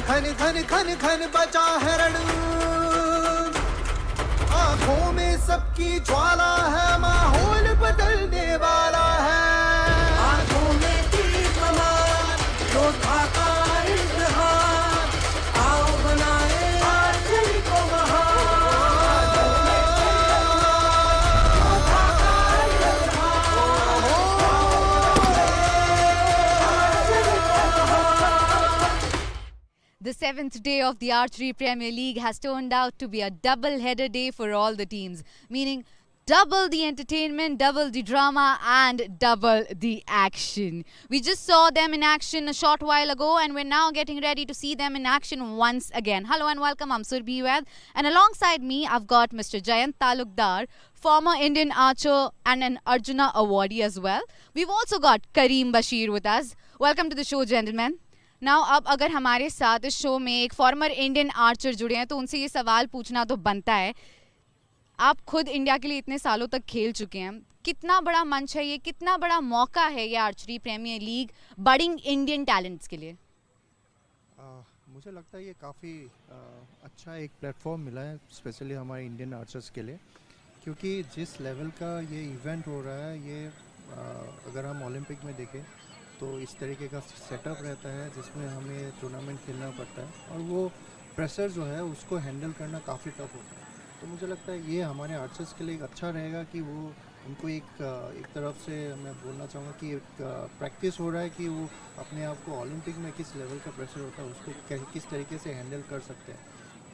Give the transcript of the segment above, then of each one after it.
खन खन खन खन खन बचा है रण, आंखों में सबकी ज्वाला है, माहौल बदलने वाला है। आंखों में तीर कमान, योद्धा का इम्तिहान, आओ बनाए आर्चरी को महान। The seventh day of the Archery Premier League has turned out to be a double-header day for all the teams, meaning double the entertainment, double the drama and double the action. We just saw them in action a short while ago and we're now getting ready to see them in action once again. Hello and welcome, I'm Surbi Wed, and alongside me I've got Mr. Jayant Talukdar, former Indian archer and an Arjuna awardee as well. We've also got Kareem Bashir with us. Welcome to the show, gentlemen. Now अब अगर हमारे साथ इस show में एक former Indian Archer जुड़े हैं तो उनसे ये सवाल पूछना तो बनता है, आप खुद इंडिया के लिए इतने सालों तक खेल चुके हैं, कितना बड़ा मंच है ये, कितना बड़ा मौका है ये archery premier league budding Indian talents के लिए? मुझे लगता है ये काफ़ी अच्छा एक प्लेटफॉर्म मिला है स्पेशली हमारे इंडियन आर्चर्स के लिए, क्योंकि जिस लेवल का ये इवेंट हो रहा है ये अगर हम ओलंपिक में देखें तो इस तरीके का सेटअप रहता है जिसमें हमें टूर्नामेंट खेलना पड़ता है और वो प्रेशर जो है उसको हैंडल करना काफ़ी टफ होता है। तो मुझे लगता है ये हमारे आर्चर्स के लिए एक अच्छा रहेगा कि वो उनको एक तरफ से मैं बोलना चाहूँगा कि एक प्रैक्टिस हो रहा है कि वो अपने आप को ओलंपिक में किस लेवल का प्रेशर होता है उसको किस तरीके से हैंडल कर सकते हैं।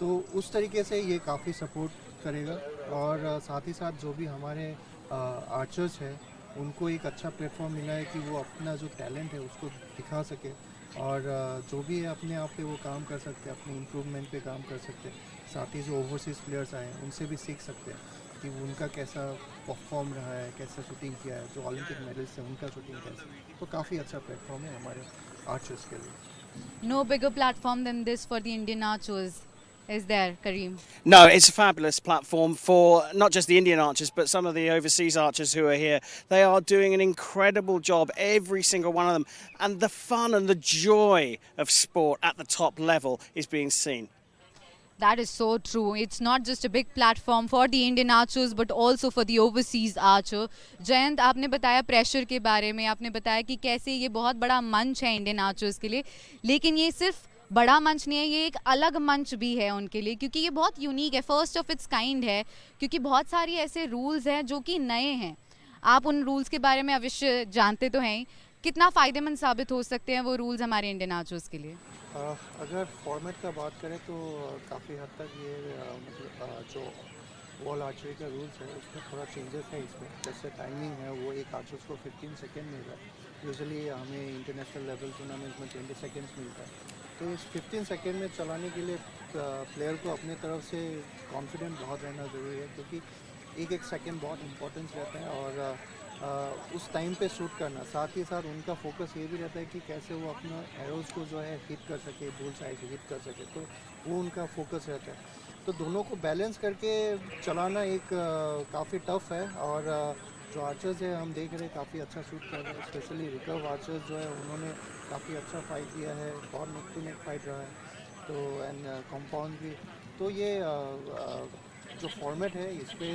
तो उस तरीके से ये काफ़ी सपोर्ट करेगा और साथ ही साथ जो भी हमारे आर्चर्स हैं उनको एक अच्छा प्लेटफॉर्म मिला है कि वो अपना जो टैलेंट है उसको दिखा सके और जो भी है अपने आप पे वो काम कर सकते हैं, अपने इम्प्रूवमेंट पे काम कर सकते हैं। साथ ही जो ओवरसीज़ प्लेयर्स आए हैं उनसे भी सीख सकते हैं कि उनका कैसा परफॉर्म रहा है, कैसा शूटिंग किया है, जो ओलंपिक मेडल्स है उनका शूटिंग कैसा, तो काफ़ी अच्छा प्लेटफॉर्म है हमारे आर्चर्स के लिए। No bigger platform than this for the Indian archers. Is there, Kareem? No, it's a fabulous platform for not just the Indian archers, but some of the overseas archers who are here. They are doing an incredible job, every single one of them. And the fun and the joy of sport at the top level is being seen. That is so true. It's not just a big platform for the Indian archers but also for the overseas archer. Jayant, आपने बताया pressure के बारे में, आपने बताया कि कैसे ये बहुत बड़ा मंच है इंडियन आर्चर्स के लिए, लेकिन ये सिर्फ बड़ा मंच नहीं है, ये एक अलग मंच भी है उनके लिए क्योंकि ये बहुत यूनिक है, फर्स्ट ऑफ इट्स काइंड है, क्योंकि बहुत सारी ऐसे रूल्स हैं जो कि नए हैं। आप उन रूल्स के बारे में अवश्य जानते तो हैं, कितना फ़ायदेमंद साबित हो सकते हैं वो रूल्स हमारे इंडियन आर्चर्स के लिए? अगर फॉर्मेट का बात करें तो काफ़ी हद तक ये मतलब जो वॉल आर्चरी का रूल्स है उसमें थोड़ा चेंजेस है। इसमें जैसे टाइमिंग है वो एक आर्चर्स को 15 सेकेंड मिल रहा है, यूजुअली हमें इंटरनेशनल लेवल टूर्नामेंट में 20 सेकेंड्स मिलता है। तो इस 15 सेकेंड में चलाने के लिए प्लेयर को अपने तरफ से कॉन्फिडेंट बहुत रहना ज़रूरी है, क्योंकि एक सेकेंड बहुत इम्पोर्टेंस रहता है और उस टाइम पे शूट करना। साथ ही साथ उनका फोकस ये भी रहता है कि कैसे वो अपना एरोज़ को जो है हिट कर सके, बुल साइड हिट कर सके, तो वो उनका फोकस रहता है। तो दोनों को बैलेंस करके चलाना एक काफ़ी टफ है और जो आर्चर्स है हम देख रहे हैं काफ़ी अच्छा शूट कर रहे हैं, स्पेशली रिकर्व आर्चर्स जो है उन्होंने काफ़ी अच्छा फाइट किया है, बहुत नेक टू नेक फाइट रहा है, तो एंड कंपाउंड भी। तो ये जो फॉर्मेट है इस पर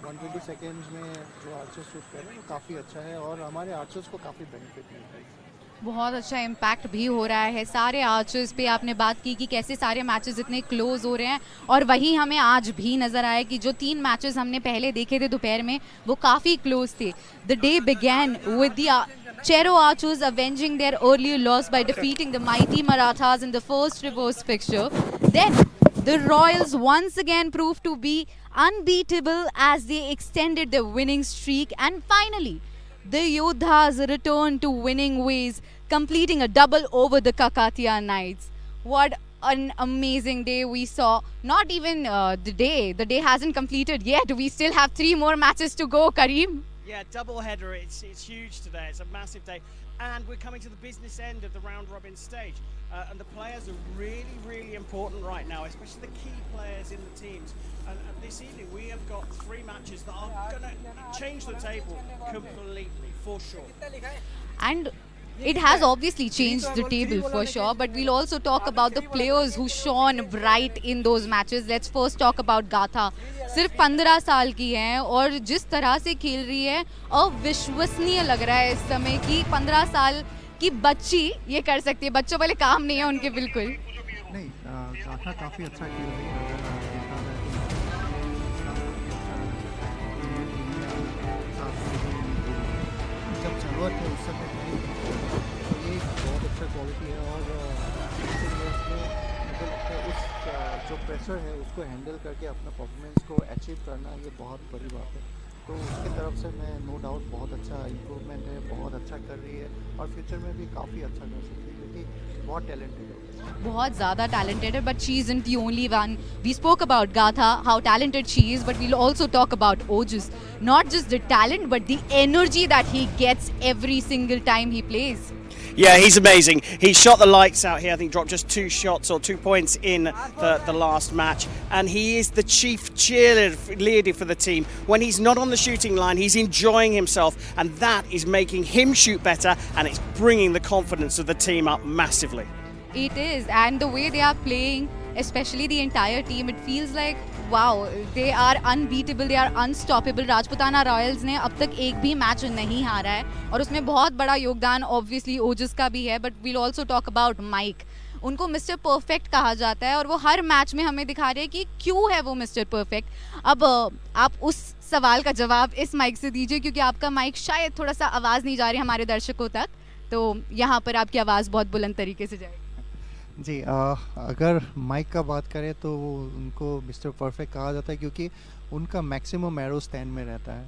120 सेकेंड्स में जो आर्चर्स शूट कर रहे हैं वो काफ़ी अच्छा है और हमारे आर्चर्स को काफ़ी बेनिफिट मिल रहा है। बहुत अच्छा इम्पैक्ट भी हो रहा है सारे आर्चर्स पे। आपने बात की कि कैसे सारे मैचेस इतने क्लोज हो रहे हैं और वही हमें आज भी नज़र आया कि जो 3 मैचेस हमने पहले देखे थे दोपहर में वो काफ़ी क्लोज थे। The day began with the Chero archers avenging their earlier loss by defeating the mighty Marathas in the first reverse fixture. Then the Royals once again proved to be unbeatable as they extended their winning streak, and finally the Yodhas returned to winning ways, completing a double over the Kakatiya Knights. What an amazing day we saw. Not even the day hasn't completed yet. We still have 3 more matches to go, Kareem. Yeah, double header, it's huge today, it's a massive day. And we're coming to the business end of the round robin stage. And the players are really, really important right now, especially the key players in the teams. And this evening we have got 3 matches that are going to change the table completely, for sure. And It has obviously changed the table for sure, but we'll also talk about the players who shone bright in those matches. Let's first talk about Gatha. सिर्फ 15 साल की है और जिस तरह से खेल रही है अविश्वसनीय लग रहा है इस समय कि 15 साल की बच्ची ये कर सकती है. बच्चों वाले काम नहीं है उनके बिल्कुल. नहीं, गाथा काफ़ी अच्छा खेल रही है. अगर देखा जाए तो जब ज़रूरत है उस समय नहीं, तो ये एक बहुत अच्छा क्वालिटी है. और मुझे लगता है उस जो प्रेशर है उसको हैंडल करके अपना परफॉर्मेंस को अचीव करना ये बहुत बड़ी बात है. तो उसकी तरफ से मैं नो डाउट बहुत अच्छा इम्प्रूवमेंट है, बहुत अच्छा कर रही है और फ्यूचर में भी काफ़ी अच्छा कर सकती है क्योंकि बहुत टैलेंटेड है. बहुत ज़्यादा talented है, but she isn't the only one. We spoke about Gatha, how talented she is, but we'll also talk about Ojus. Not just the talent, but the energy that he gets every single time he plays. Yeah, he's amazing. He shot the lights out here. I think dropped just 2 shots or 2 points in the last match. And he is the chief cheerleader for the team. When he's not on the shooting line, he's enjoying himself. And that is making him shoot better. And it's bringing the confidence of the team up massively. It is, and the way they are playing, especially the entire team, it feels like wow, they are unbeatable, they are unstoppable. Rajputana Royals ने अब तक एक भी match नहीं हारा है और उसमें बहुत बड़ा योगदान ऑब्वियसली ओजस का भी है. But we'll also talk about Mike. उनको मिस्टर परफेक्ट कहा जाता है और वो हर मैच में हमें दिखा रहे हैं कि क्यों है वो मिस्टर परफेक्ट. अब आप उस सवाल का जवाब इस माइक से दीजिए क्योंकि आपका माइक शायद थोड़ा सा आवाज़ नहीं जा रही हमारे दर्शकों तक, तो यहाँ पर आपकी आवाज़ बहुत बुलंद तरीके से जाएगी. जी, अगर माइक का बात करें तो उनको मिस्टर परफेक्ट कहा जाता है क्योंकि उनका मैक्सिमम एरोस 10 में रहता है,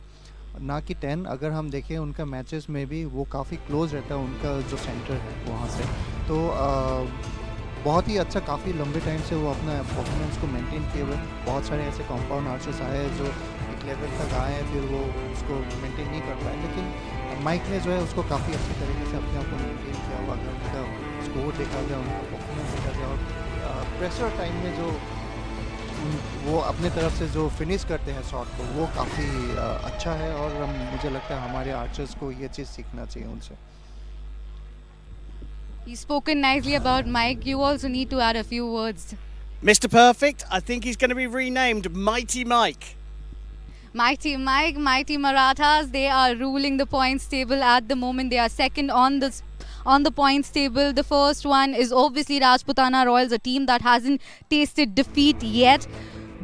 ना कि 10. अगर हम देखें उनका मैचेस में भी वो काफ़ी क्लोज रहता है उनका जो सेंटर है वहाँ से. तो बहुत ही अच्छा, काफ़ी लंबे टाइम से वो अपना परफॉर्मेंस को मेंटेन किए हुए. बहुत सारे ऐसे कंपाउंड आर्चर्स आए हैं जो एक लेवल तक आए हैं फिर वो उसको मेंटेन नहीं कर पाए, लेकिन माइक ने जो है उसको काफ़ी अच्छे तरीके से अपने आप को मेंटेन किया हुआ. अगर उनका स्कोर देखा जाए, उनका परफॉर्मेंस देखा जाए और प्रेशर टाइम में जो वो अपने तरफ से जो फिनिश करते हैं शॉट को, वो काफ़ी अच्छा है और मुझे लगता है हमारे आर्चर्स को ये चीज़ सीखना चाहिए उनसे. He's spoken nicely about Mike. You also need to add a few words. Mr. Perfect, I think he's going to be renamed Mighty Mike. Mighty Mike, Mighty Marathas, they are ruling the points table at the moment. They are second on the points table. The first one is obviously Rajputana Royals, a team that hasn't tasted defeat yet.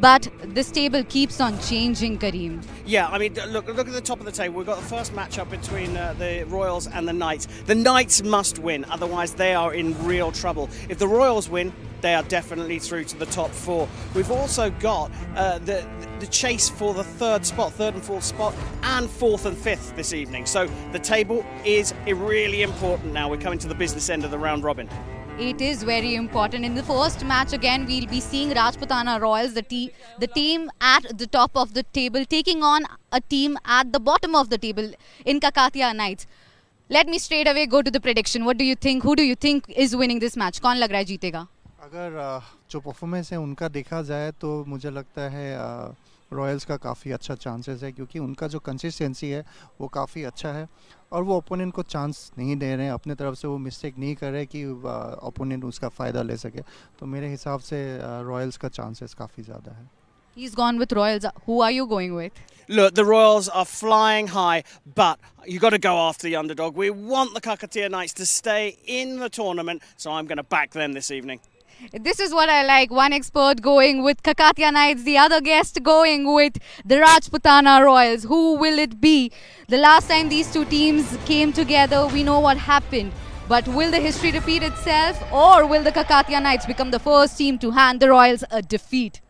But this table keeps on changing, Kareem. Yeah, I mean, look at the top of the table. We've got the first matchup between the Royals and the Knights. The Knights must win, otherwise they are in real trouble. If the Royals win, they are definitely through to the top 4. We've also got the chase for the third and fourth spot, and 4th and 5th this evening. So the table is really important now. We're coming to the business end of the round robin. It is very important. In the first match, again, we'll be seeing Rajputana Royals, the team at the top of the table, taking on a team at the bottom of the table in Kakatiya Knights. Let me straight away go to the prediction. What do you think? Who do you think is winning this match? कौन लग रहा है जीतेगा? अगर जो performance है उनका देखा जाए तो मुझे लगता है रॉयल्स का काफ़ी अच्छा चांसेस है क्योंकि उनका जो कंसिस्टेंसी है वो काफ़ी अच्छा है और वो ओपोनेंट को चांस नहीं दे रहे हैं. अपने तरफ से वो मिस्टेक नहीं कर रहे कि ओपोनेंट उसका फ़ायदा ले सके. तो मेरे हिसाब से रॉयल्स का चांसेस काफ़ी ज़्यादा है. He's gone with Royals. Who are you going with? Look, the Royals are flying high, but you've got to go after the underdog. We want the Kakatiya Knights to stay in the tournament, so I'm going to back them this evening. This is what I like. One expert going with Kakatiya Knights, the other guest going with the Rajputana Royals. Who will it be? The last time these two teams came together, we know what happened. But will the history repeat itself, or will the Kakatiya Knights become the first team to hand the Royals a defeat?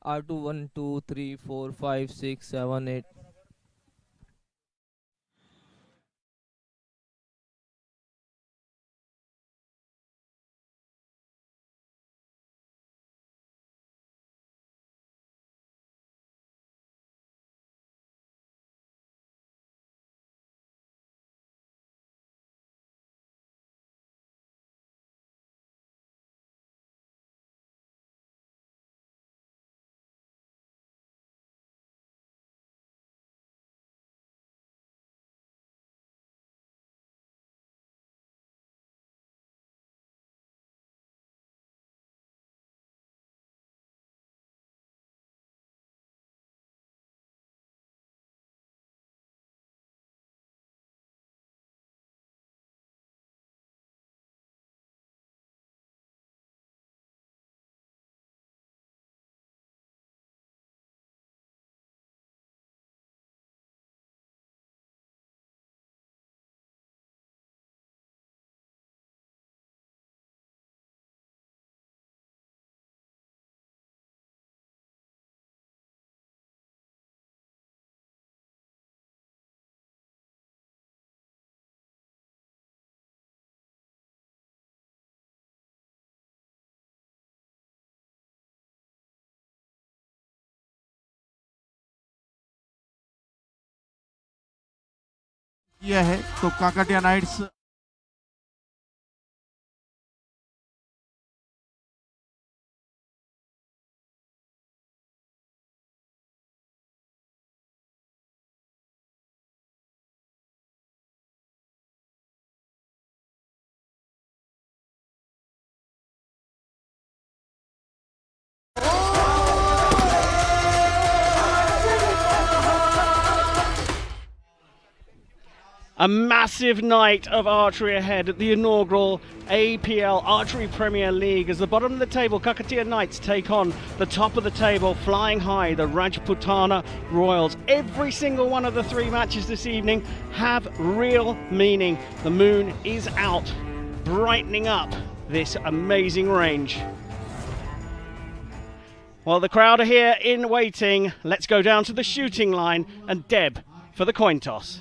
R2 1 2 3 4 5 6 7 8 किया है तो Kakatiya knights A massive night of archery ahead at the inaugural APL Archery Premier League as the bottom of the table, Kakatiya Knights, take on the top of the table, flying high, the Rajputana Royals. Every single one of the three matches this evening have real meaning. The moon is out, brightening up this amazing range. Well, the crowd are here in waiting. Let's go down to the shooting line and Deb for the coin toss.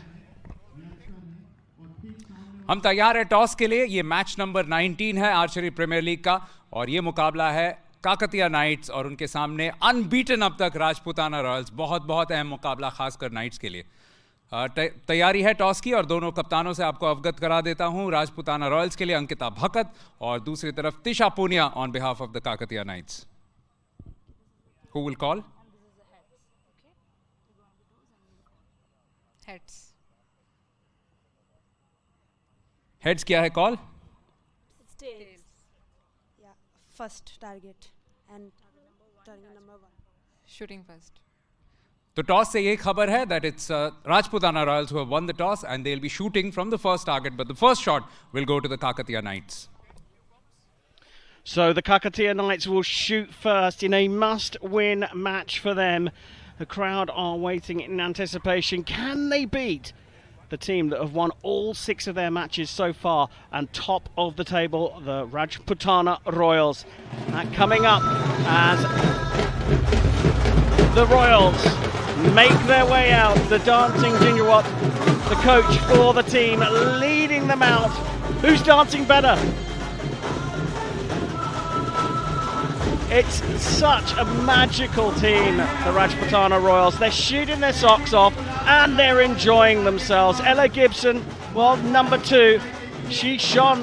हम तैयार है toss के लिए। ये match number 19 है archery premier league का और ये मुकाबला है काकतिया नाइट्स और उनके सामने अनबीटन अब तक राजपुताना रॉयल्स। बहुत बहुत अहम मुकाबला खासकर नाइट्स के लिए। तैयारी है टॉस की और दोनों कप्तानों से आपको अवगत करा देता हूं। राजपुताना रॉयल्स के लिए अंकिता भकत और दूसरी तरफ Tisha Punia on behalf of the Kakatiya knights. Who will call? Heads. Heads क्या है call? Tails. Yeah, first target and target number 1. Shooting first. तो टॉस से ये खबर है that it's Rajputana Royals who have won the toss and they'll be shooting from the first target, but the first shot will go to the Kakatiya Knights. So the Kakatiya Knights will shoot first in a must-win match for them. The crowd are waiting in anticipation. Can they beat the team that have won all 6 of their matches so far and top of the table, the Rajputana Royals? Coming up as the Royals make their way out, the dancing Jinjawat, the coach for the team, leading them out. Who's dancing better? It's such a magical team, the Rajputana Royals. They're shooting their socks off and they're enjoying themselves. Ella Gibson, well, number 2, she shone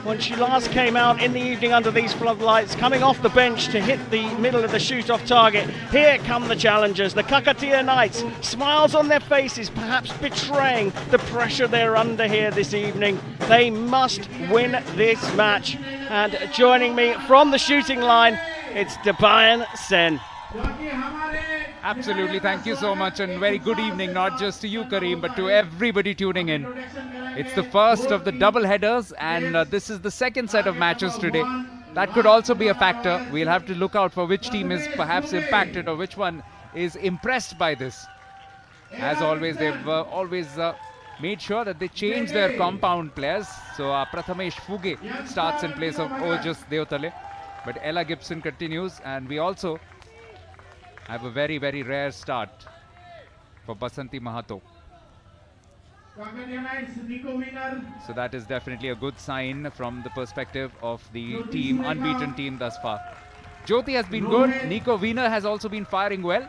when she last came out in the evening under these floodlights, coming off the bench to hit the middle of the shoot-off target. Here come the challengers, the Kakatiya Knights, smiles on their faces, perhaps betraying the pressure they're under here this evening. They must win this match. And joining me from the shooting line, it's Debayan Sen. Absolutely, thank you so much and very good evening, not just to you Kareem, but to everybody tuning in. It's the first of the double headers and this is the second set of matches today. That could also be a factor. We'll have to look out for which team is perhaps impacted or which one is impressed by this. As always, they've always made sure that they change their compound players. So Prathamesh Fuge starts in place of Ojas Deotale. But Ella Gibson continues and we also have a very, very rare start for Basanti Mahato. So that is definitely a good sign from the perspective of the team, unbeaten team thus far. Jyoti has been good. Nico Wiener has also been firing well.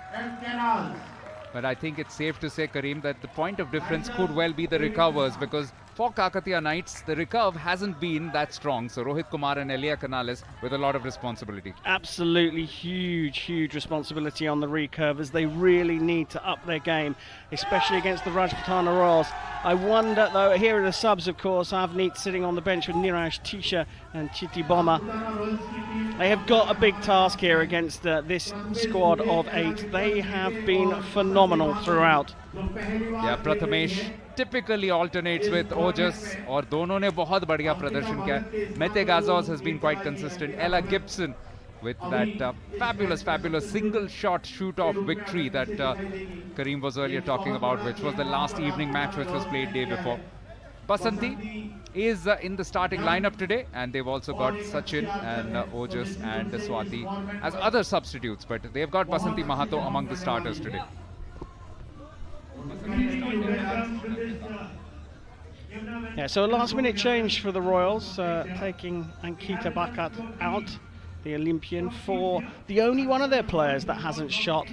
But I think it's safe to say, Kareem, that the point of difference could well be the recovers because for Kakatiya Knights, the recurve hasn't been that strong. So Rohit Kumar and Elia Canales with a lot of responsibility. Absolutely huge responsibility on the recurvers. They really need to up their game, especially against the Rajputana Royals. I wonder, though, here are the subs, of course. Avneet sitting on the bench with Niraj, Tisha and Chiti Bomma. They have got a big task here against this squad of 8. They have been phenomenal throughout. Yeah, Prathamesh typically alternates with Ojas और दोनों ने बहुत बढ़िया प्रदर्शन किया. Mete Gazos has been quite consistent. Ella Gibson with that fabulous single shot shoot-off victory that Kareem was earlier talking about, which was the last evening match which was played day before. Basanti is in the starting lineup today and they've also got Sachin and Ojas and Swati as other substitutes, but they've got Basanti Mahato among the starters today. Yeah, so a last-minute change for the Royals, taking Ankita Bakat out, the Olympian, for the only one of their players that hasn't shot,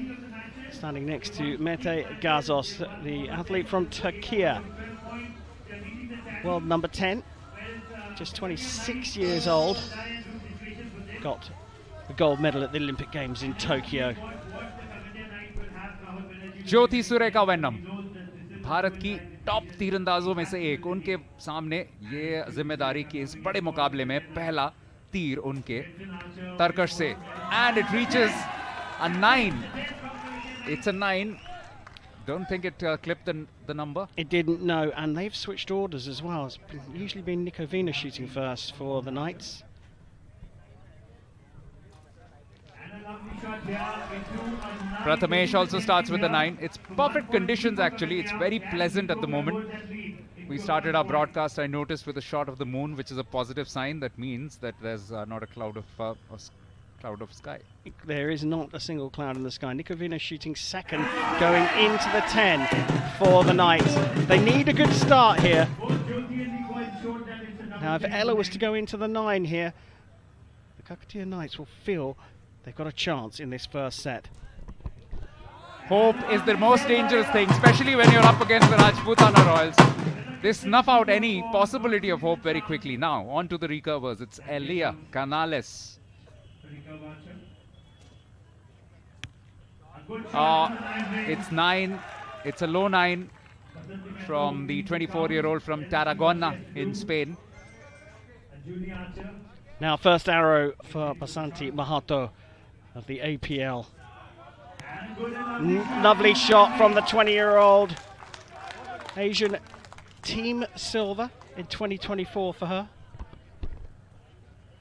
standing next to Mete Gazos, the athlete from Turkey. world number 10, just 26 years old, got the gold medal at the Olympic Games in Tokyo. ज्योति सुरेखा वेन्नम भारत की top तीरंदाजों में से एक, उनके सामने ये जिम्मेदारी की इस बड़े मुकाबले में पहला तीर उनके तरकश से, and it reaches a 9. It's a 9. Don't think it clipped the number. It didn't, no, and they've switched orders as well. It's usually been Nico Vina shooting first for the Knights. Prathamesh also starts with a 9. It's perfect conditions actually. It's very pleasant at the moment. We started our broadcast, I noticed, with a shot of the moon, which is a positive sign. That means that there's not a cloud of sky. There is not a single cloud in the sky. Nico Vina shooting second, going into the 10 for the Knights. They need a good start here. Now, if Ella was to go into the 9 here, the Kakatiya Knights will feel they've got a chance in this first set. Hope is the most dangerous thing, especially when you're up against the Rajputana Royals. They snuff out any possibility of hope very quickly. Now, on to the recurvers. It's Elia Canales. It's 9. It's a low 9 from the 24-year-old from Tarragona in Spain. Now, first arrow for Basanti Mahato of the APL. Lovely shot from the 20-year-old Asian. Team silver in 2024 for her.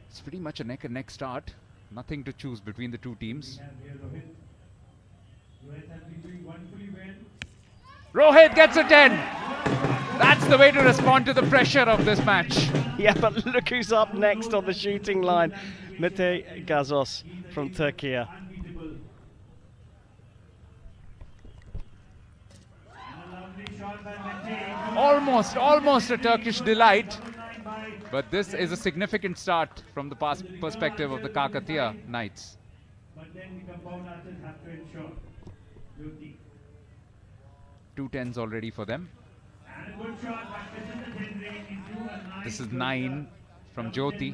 It's pretty much a neck-and-neck start. Nothing to choose between the two teams. Rohit gets a 10. That's the way to respond to the pressure of this match. Yeah, but look who's up next on the shooting line. Mete Gazos from Turkey. Almost a Turkish delight. But this is a significant start from the perspective of the Kakatiya Knights. Two 10s already for them. This is 9 from Jyoti.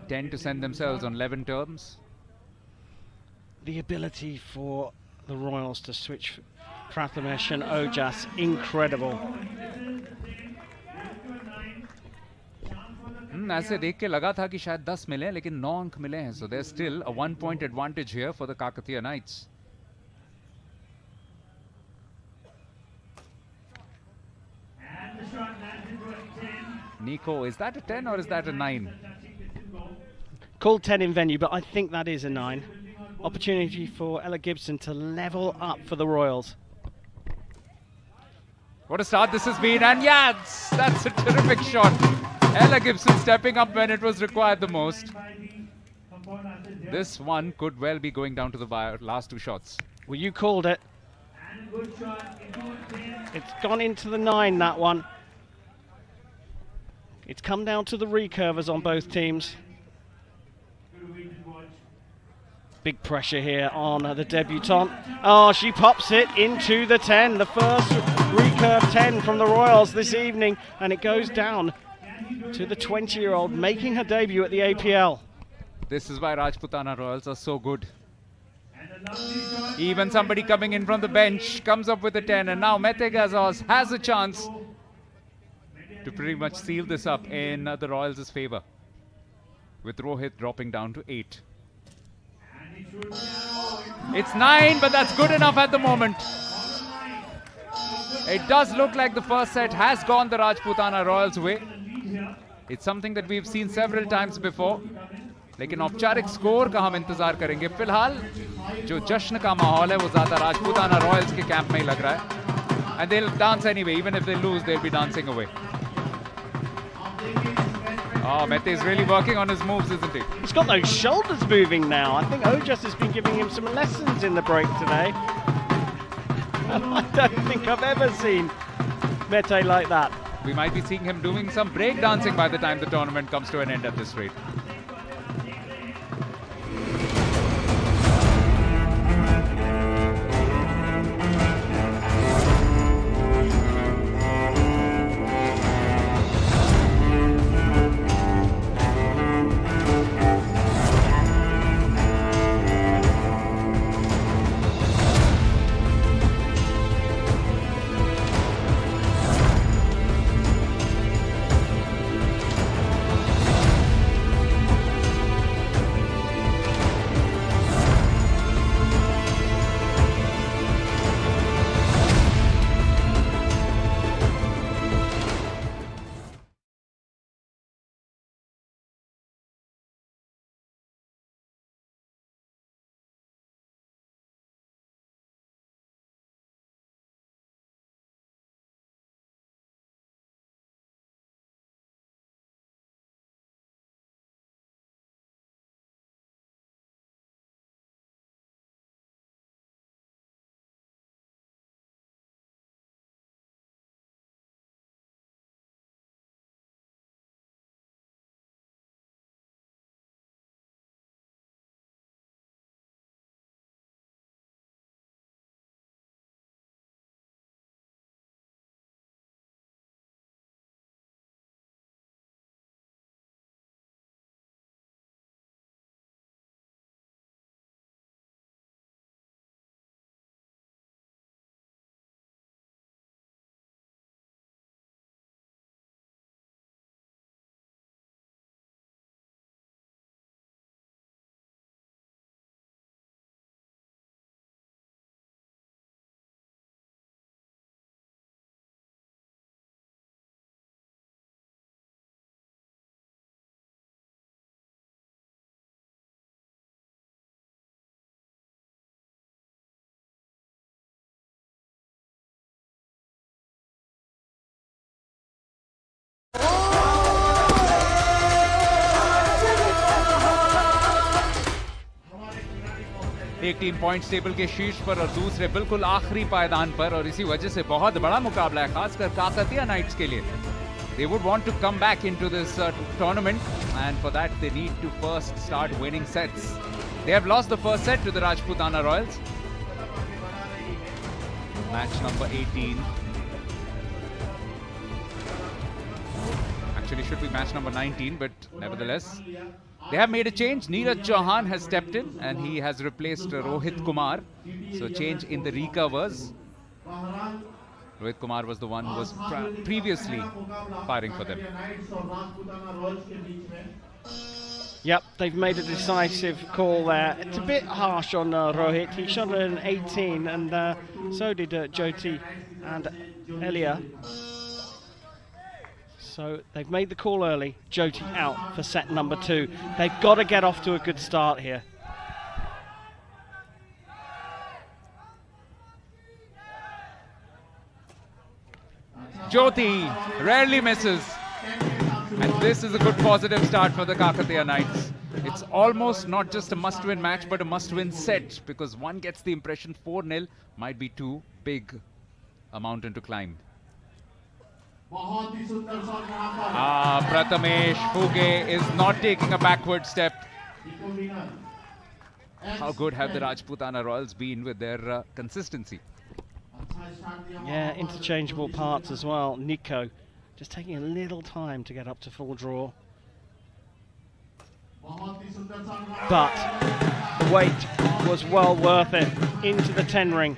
10 to send themselves on 11 terms. The ability for the Royals to switch Prathamesh and Yodhas, incredible. ऐसे देख के लगा था कि शायद 10 मिले, लेकिन 9 अंक मिले हैं. So there's still a 1-point advantage here for the Kakatiya Knights. Nico, is that a 10 or is that a 9? Called 10 in venue, but I think that is a 9. Opportunity for Ella Gibson to level up for the Royals. What a start this has been, and yeah, that's a terrific shot. Ella Gibson stepping up when it was required the most. This one could well be going down to the wire. Last two shots. Well, you called it. It's gone into the 9, that one. It's come down to the recurvers on both teams. Big pressure here on the debutante. Oh, she pops it into the 10. The first recurve 10 from the Royals this evening. And it goes down to the 20-year-old making her debut at the APL. This is why Rajputana Royals are so good. Even somebody coming in from the bench comes up with a 10. And now Mete Gazos has a chance to pretty much seal this up in the Royals' favor, with Rohit dropping down to 8. It's 9, but that's good enough at the moment. It does look like the first set has gone the Rajputana Royals' way. It's something that we've seen several times before. लेकिन औपचारिक score का हम इंतजार करेंगे. फिलहाल जो जश्न का माहौल है वो ज्यादा राजपूताना रॉयल्स के कैंप में ही लग रहा है. And they'll dance anyway. Even if they lose, they'll be dancing away. Oh, Mete is really working on his moves, isn't he? He's got those shoulders moving now. I think Yodhas has been giving him some lessons in the break today. I don't think I've ever seen Mete like that. We might be seeing him doing some break dancing by the time the tournament comes to an end at this rate. एक team points table के शीर्ष पर और दूसरे बिल्कुल आखिरी पायदान पर, और इसी वजह से बहुत बड़ा मुकाबला है खासकर काकतिया नाइट्स के लिए. They would want to come back into this tournament, and for that they need to first start winning sets. They have lost the first set to the Rajputana Royals. Match number 18. Actually should be match number 19, but nevertheless. They have made a change. Neeraj Chauhan has stepped in and he has replaced Rohit Kumar. So change in the recovers. Rohit Kumar was the one who was previously firing for them. Yep, they've made a decisive call there. It's a bit harsh on Rohit. He shot an 18 and so did Jyoti and Elia. So they've made the call early. Jyoti out for set number 2. They've got to get off to a good start here. Jyoti rarely misses. And this is a good positive start for the Kakatiya Knights. It's almost not just a must-win match, but a must-win set, because one gets the impression 4-0 might be too big a mountain to climb. Prathamesh Fuge is not taking a backward step. How good have the Rajputana Royals been with their consistency? Yeah, interchangeable parts as well. Nico just taking a little time to get up to full draw. But the wait was well worth it. Into the 10 ring.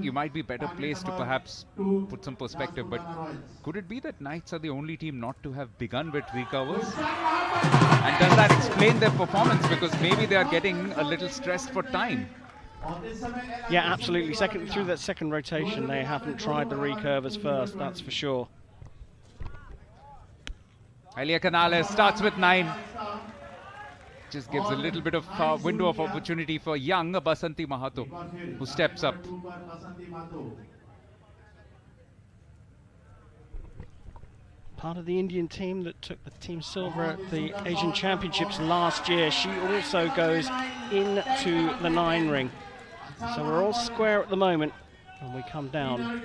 You might be better placed to perhaps put some perspective, but could it be that Knights are the only team not to have begun with recovers? And does that explain their performance? Because maybe they are getting a little stressed for time. Yeah, absolutely. Through that second rotation, they haven't tried the recurvers first, that's for sure. Elia Canales starts with 9. Just gives a little bit of window of opportunity for young Basanti Mahato, who steps up. Part of the Indian team that took the team silver at the Asian Championships last year. She also goes into the 9 ring. So we're all square at the moment, and we come down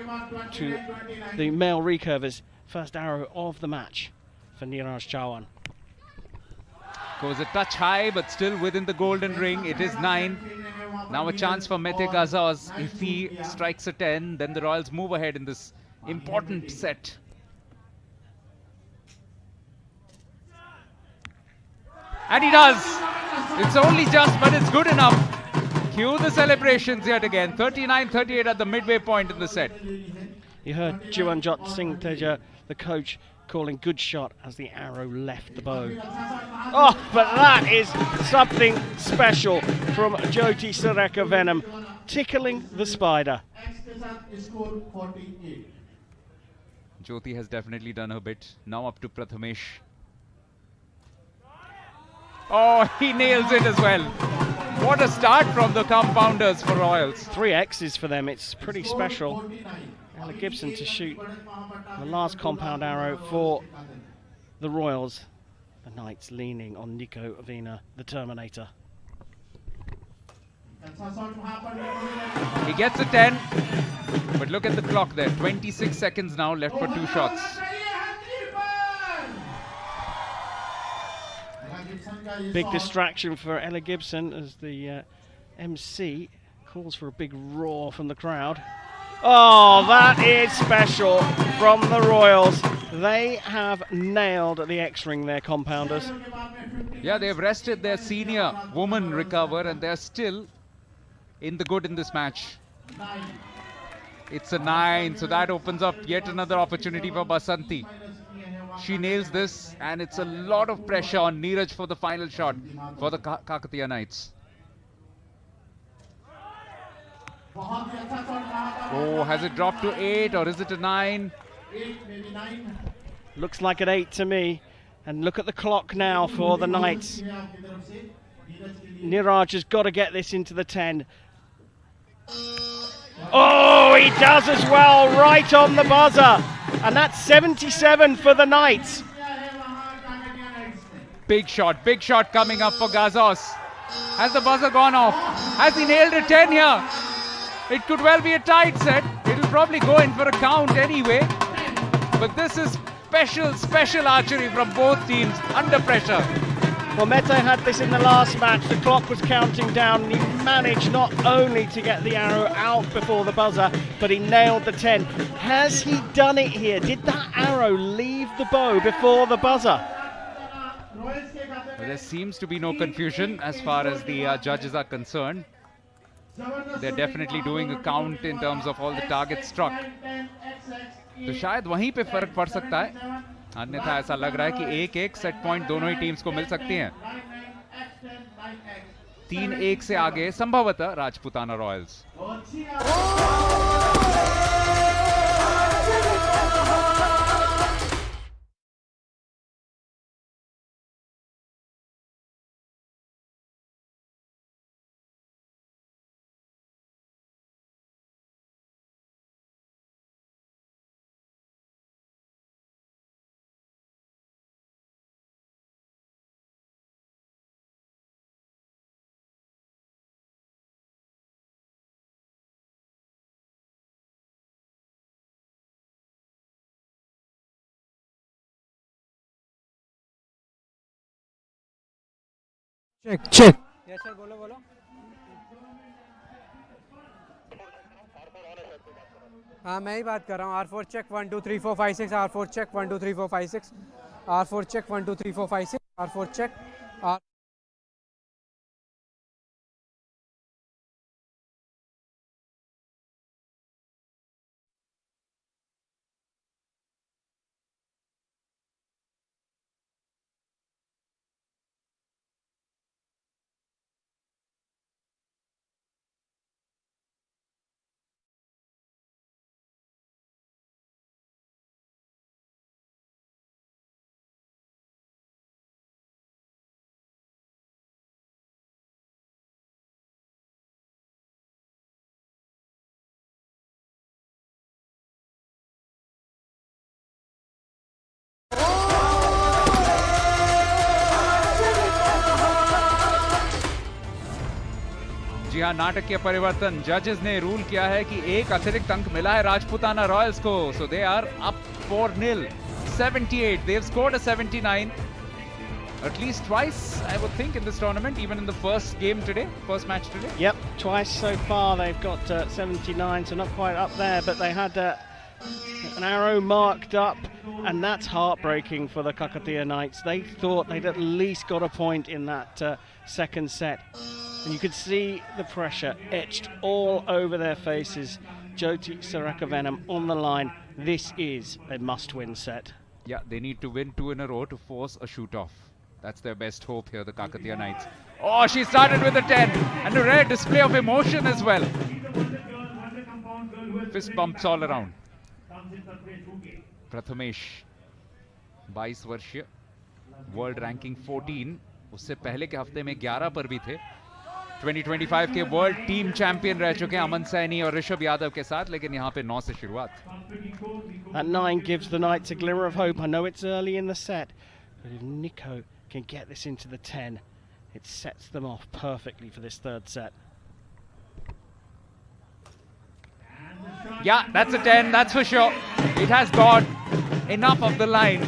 to the male recurvers. First arrow of the match for Neeraj Chauhan. Goes a touch high, but still within the golden ring. It is 9. Now a chance for Mete Gazaz. If he strikes a 10, then the Royals move ahead in this important set. And he does. It's only just, but it's good enough. Cue the celebrations yet again. 39-38 at the midway point in the set. You heard Jiwanjot Singh Teja, the coach, calling good shot as the arrow left the bow. Oh, but that is something special from Jyoti Sareka Venom, tickling the spider. Jyoti has definitely done her bit. Now up to Prathamesh. Oh, he nails it as well. What a start from the compounders for Royals. 3 X's for them, it's pretty special. Ella Gibson to shoot the last compound arrow for the Royals. The Knights leaning on Nico Avina, the Terminator. He gets a 10, but look at the clock there. 26 seconds now left for 2 shots. Big distraction for Ella Gibson as the MC calls for a big roar from the crowd. Oh, that is special from the Royals. They have nailed the X-ring, their compounders. Yeah, they've rested their senior woman recover, and they're still in the good in this match. It's a 9, so that opens up yet another opportunity for Basanti. She nails this, and it's a lot of pressure on Neeraj for the final shot for the Kakatiya Knights. Oh, has it dropped to 8 or is it a 9? Looks like an 8 to me. And look at the clock now for the Knights. Neeraj has got to get this into the 10. Oh, he does as well, right on the buzzer. And that's 77 for the Knights. big shot coming up for Gazos. Has the buzzer gone off? Has he nailed a 10 here? It could well be a tight set. It'll probably go in for a count anyway. But this is special archery from both teams under pressure. Well, Mete had this in the last match. The clock was counting down and he managed not only to get the arrow out before the buzzer, but he nailed the 10. Has he done it here? Did that arrow leave the bow before the buzzer? Well, there seems to be no confusion as far as the judges are concerned. They're definitely doing a count in terms of all the targets struck. तो शायद वहीं पे फर्क पड़ सकता है, अन्यथा ऐसा लग रहा है कि एक सेट पॉइंट दोनों ही टीम्स को मिल सकती हैं। 3-1 से आगे संभवतः Rajputana royals. Check yes sir बोलो हाँ मैं ही बात कर रहा हूँ R4 check 1 2 3 4 5 6 R4 check 1 2 3 4 5 6 R4 check 1 2 3 4 5 6 R4 check जी हाँ, नाटकीय परिवर्तन। जजेस ने रूल किया है कि एक अतिरिक्त अंक मिला है राजपुताना रॉयल्स को, सो they are up 4-0 78. They've scored a 79 at least twice, I would think, in this tournament, even in the first game today, first match today. Yep, twice so far they've got 79, so not quite up there, but they had an arrow marked up, and that's heartbreaking for the Kakatiya Knights. They thought they'd at least got a point in that second set. And you could see the pressure etched all over their faces. Jyoti Sarakavenam on the line. This is a must-win set. Yeah, they need to win 2 in a row to force a shoot-off. That's their best hope here, the Kakatiya Knights. Oh, she started with a 10 and a rare display of emotion as well. Fist bumps all around. Prathamesh, 22 वर्षीय, world ranking 14, उससे पहले के हफ्ते में 11 पर भी थे। 2025 के वर्ल्ड टीम चैंपियन रह चुके हैं अमन सैनी और ऋषभ यादव के साथ, लेकिन यहाँ पे 9 से शुरुआत। That 9 gives the Knights a glimmer of hope. I know it's early in the set, but if Nico can get this into the 10, it sets them off perfectly for this third set. Yeah, that's a 10, that's for sure. It has got enough of the line.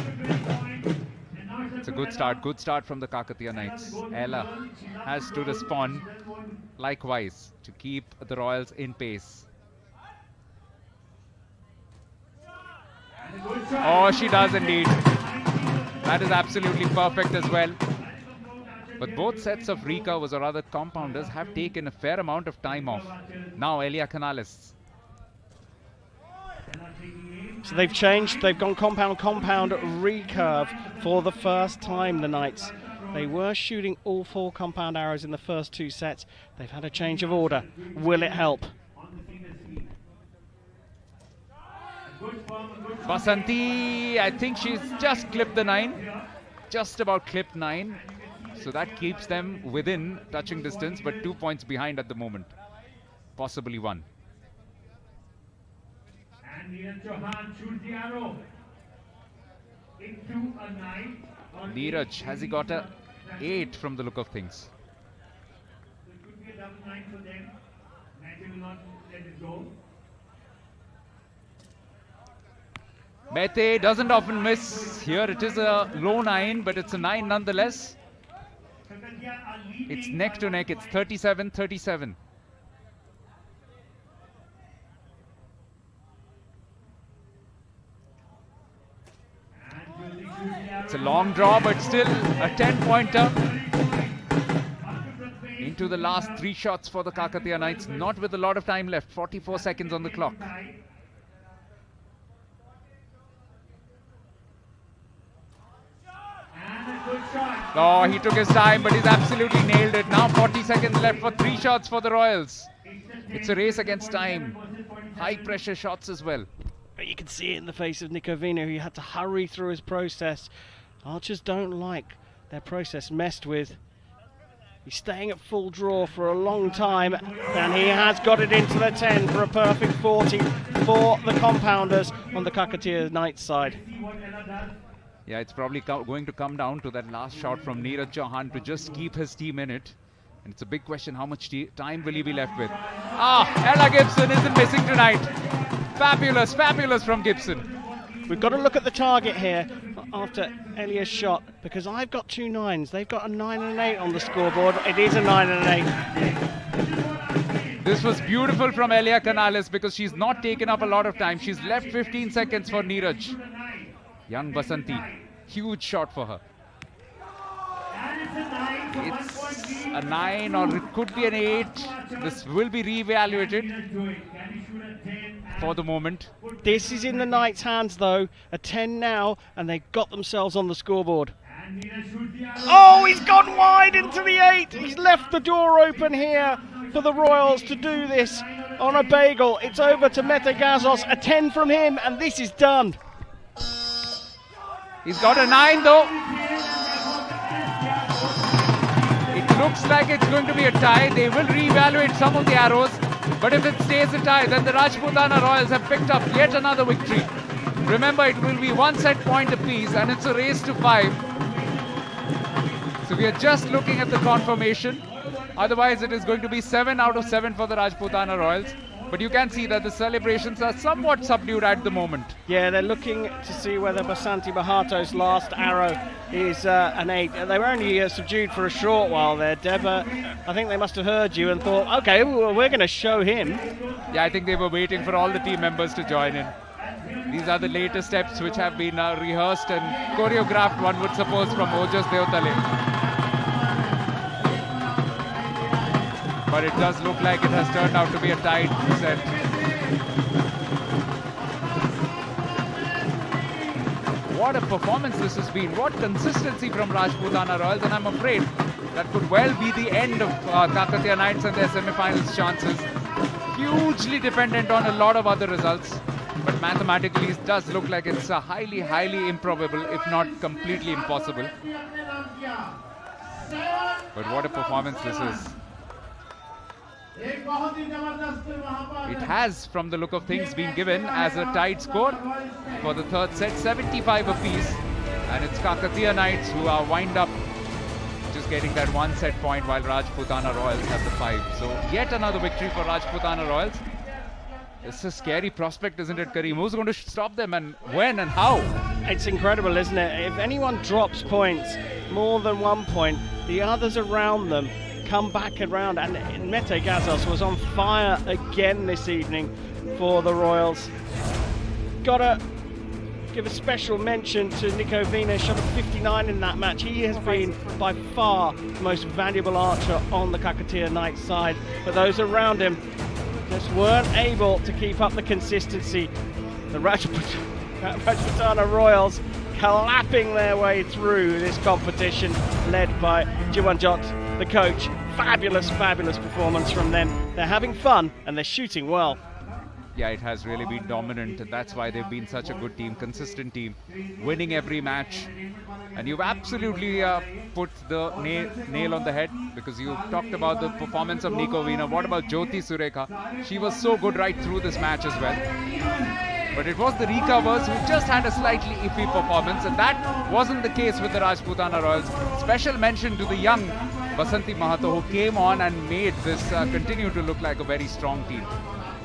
It's a good start from the Kakatiya Knights. Ella has to respond likewise to keep the Royals in pace. Oh, she does indeed. That is absolutely perfect as well. But both sets of recovers, or rather compounders, have taken a fair amount of time off. Now Elia Canales. So they've changed, they've gone compound recurve for the first time, the Knights. They were shooting all 4 compound arrows in the first 2 sets. They've had a change of order. Will it help? Basanti, I think she's just clipped the 9. Just about clipped 9. So that keeps them within touching distance, but 2 points behind at the moment. Possibly 1. And Neeraj Chauhan shoots the arrow into a 9. Neeraj, has he got a 8 from the look of things? Mete doesn't often miss. Here it is a low 9, but it's a 9 nonetheless. It's neck to neck. It's 37-37. It's a long draw, but still a 10-pointer. Into the last 3 shots for the Kakatiya Knights. Not with a lot of time left. 44 seconds on the clock. Oh, he took his time, but he's absolutely nailed it. Now 40 seconds left for 3 shots for the Royals. It's a race against time. High pressure shots as well. But you can see it in the face of Nico Vina, who had to hurry through his process. Archers don't like their process messed with. He's staying at full draw for a long time, and he has got it into the 10 for a perfect 40 for the compounders on the Kakatiya Knights side. Yeah, it's probably going to come down to that last shot from Neeraj Chauhan to just keep his team in it. And it's a big question, how much time will he be left with? Ella Gibson isn't missing tonight. Fabulous, fabulous from Gibson. We've got to look at the target here after Elia's shot, because I've got 2 9s. They've got a 9 and an 8 on the scoreboard. It is a 9 and an 8. This was beautiful from Elia Canales because she's not taken up a lot of time. She's left 15 seconds for Neeraj. Young Basanti, huge shot for her. It's a 9 or it could be an 8. This will be re-evaluated for the moment. This is in the Knights' hands though. A 10 now, and they've got themselves on the scoreboard. Oh, he's gone wide into the 8. He's left the door open here for the Royals to do this on a bagel. It's over to Mete Gazos. A 10 from him, and this is done. He's got a 9 though. It looks like it's going to be a tie. They will re-evaluate some of the arrows. But if it stays a tie, then the Rajputana Royals have picked up yet another victory. Remember, it will be 1 set point apiece, and it's a race to 5. So we are just looking at the confirmation. Otherwise, it is going to be 7 out of 7 for the Rajputana Royals. But you can see that the celebrations are somewhat subdued at the moment. Yeah, they're looking to see whether Basanti Bahato's last arrow is an 8. They were only subdued for a short while there. Deba, I think they must have heard you and thought, okay, well, we're going to show him. Yeah, I think they were waiting for all the team members to join in. These are the latest steps which have been rehearsed and choreographed, one would suppose, from Ojas Deotale. But it does look like it has turned out to be a tight set. What a performance this has been. What consistency from Rajputana Royals, and I'm afraid that could well be the end of Kakatiya Knights and their semi-finals chances. Hugely dependent on a lot of other results, but mathematically it does look like it's a highly, highly improbable, if not completely impossible. But what a performance this is. It has, from the look of things, been given as a tied score for the third set, 75 apiece, and it's Kakatiya Knights who are wind up just getting that 1 set point, while Rajputana Royals have the 5. So yet another victory for Rajputana Royals. It's a scary prospect, isn't it, Kareem? Who's going to stop them, and when and how? It's incredible, isn't it? If anyone drops points, more than 1 point, the others around them come back around, and Mete Gazos was on fire again this evening for the Royals. Gotta give a special mention to Nico Vina, shot a 59 in that match. He has been by far the most valuable archer on the Kakatiya Knights side, but those around him just weren't able to keep up the consistency. The Rajputana Royals clapping their way through this competition, led by Jiwanjot, the coach. Fabulous, fabulous performance from them. They're having fun and they're shooting well. Yeah, it has really been dominant, and that's why they've been such a good team, consistent team, winning every match. And you've absolutely put the nail on the head, because you talked about the performance of Nico Vina. What about Jyoti Surekha? She was so good right through this match as well. But it was the recovers who just had a slightly iffy performance, and that wasn't the case with the Rajputana Royals. Special mention to the young Basanti Mahato, who came on and made this continue to look like a very strong team.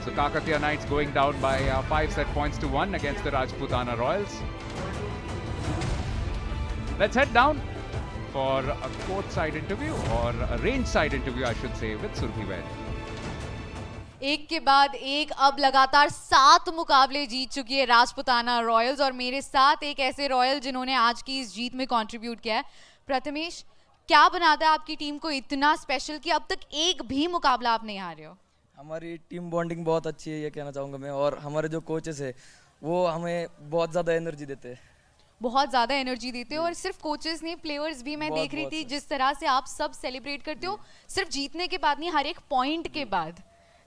So Kakatiya Knights going down by 5 set points to 1 against the Rajputana Royals. Let's head down for a court-side interview, or a range-side interview, I should say, with Surabhi Vaid. एक के बाद एक अब लगातार 7 मुकाबले जीत चुकी है Rajputana Royals, और मेरे साथ एक ऐसे रॉयल जिन्होंने आज की इस जीत में कंट्रीब्यूट किया है। प्रथमेश, क्या बनाता है आपकी टीम को इतना स्पेशल कि अब तक एक भी मुकाबला आप नहीं हारे हो? हमारी टीम बॉन्डिंग बहुत अच्छी है, ये कहना चाहूँगा मैं, और हमारे जो कोचेस है वो हमें बहुत ज़्यादा एनर्जी देते हैं। बहुत ज़्यादा एनर्जी देते हो, और सिर्फ कोचेस नहीं, प्लेयर्स भी। मैं देख रही थी जिस तरह से आप सब सेलिब्रेट करते हो, सिर्फ जीतने के बाद नहीं, हर एक पॉइंट के बाद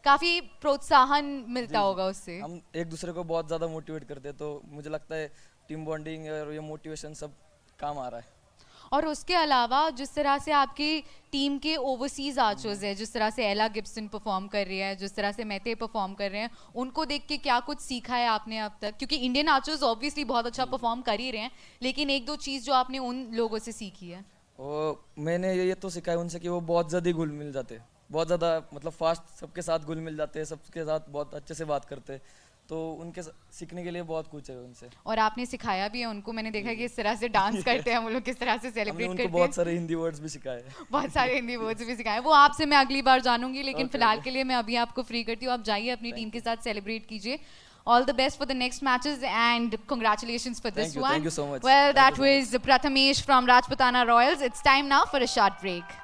काफ़ी प्रोत्साहन मिलता होगा उससे। हम एक दूसरे को बहुत ज़्यादा मोटिवेट करते हैं, तो मुझे लगता है टीम बॉन्डिंग और ये मोटिवेशन सब काम आ रहा है। और उसके अलावा जिस तरह से आपकी टीम के ओवरसीज आर्चर्स है, जिस तरह से एला गिब्सन परफॉर्म कर रही है, जिस तरह से मेहते परफॉर्म कर रहे हैं, उनको देख के क्या कुछ सीखा है आपने अब तक? क्योंकि इंडियन आर्चर्स ऑब्वियसली बहुत अच्छा परफॉर्म कर ही रहे हैं, लेकिन एक दो चीज़ जो आपने उन लोगों से सीखी है? मैंने ये तो सीखा है उनसे कि वो बहुत जल्दी घुल मिल जाते हैं, बहुत ज़्यादा मतलब फास्ट सबके साथ घुल मिल जाते हैं, सबके साथ बहुत अच्छे से बात करते हैं, तो उनके सीखने के लिए बहुत कुछ है उनसे। और आपने सिखाया भी है उनको, मैंने देखा कि इस तरह से डांस करते हैं वो लोग, किस तरह से सेलिब्रेट करते हैं। बहुत सारे हिंदी वर्ड्स भी सिखाए बहुत सारे हिंदी वर्ड्स भी सिखाए, वो आपसे मैं अगली बार जानूंगी, लेकिन फिलहाल के लिए मैं अभी आपको फ्री करती हूँ। आप जाइए अपनी टीम के साथ सेलिब्रेट कीजिए। All the best for the next matches and congratulations for this one. Thank you so much. Well, that was Prathamesh from Rajputana Royals. It's time now for a short break.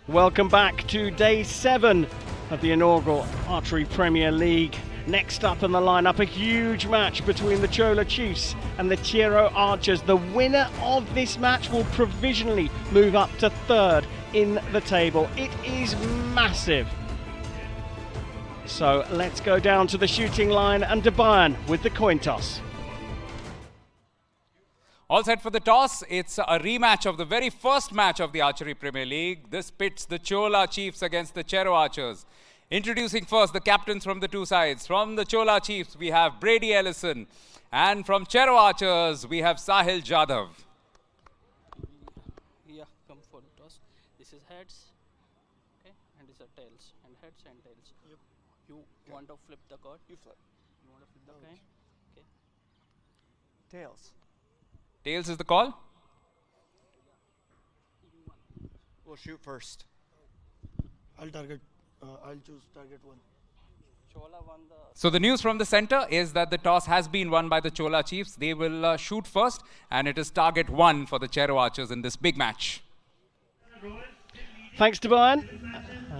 Welcome back to day 7 of the inaugural Archery Premier League. Next up in the lineup, a huge match between the Chola Chiefs and the Chero Archers. The winner of this match will provisionally move up to 3rd in the table. It is massive. So let's go down to the shooting line and Dubai with the coin toss. All set for the toss. It's a rematch of the very first match of the Archery Premier League. This pits the Chola Chiefs against the Chero Archers. Introducing first the captains from the two sides. From the Chola Chiefs, we have Brady Ellison. And from Chero Archers, we have Sahil Jadhav. Yeah, come for the toss. This is heads, okay, and these are tails, and heads and tails. Yep. You want to flip the card? You flip. You want to flip the coin? Okay. Tails. Tails is the call. We'll shoot first. I'll choose target 1. Chola won the... So the news from the center is that the toss has been won by the Chola Chiefs. They will shoot first, and it is target 1 for the Chero Archers in this big match. Thanks, Dubai.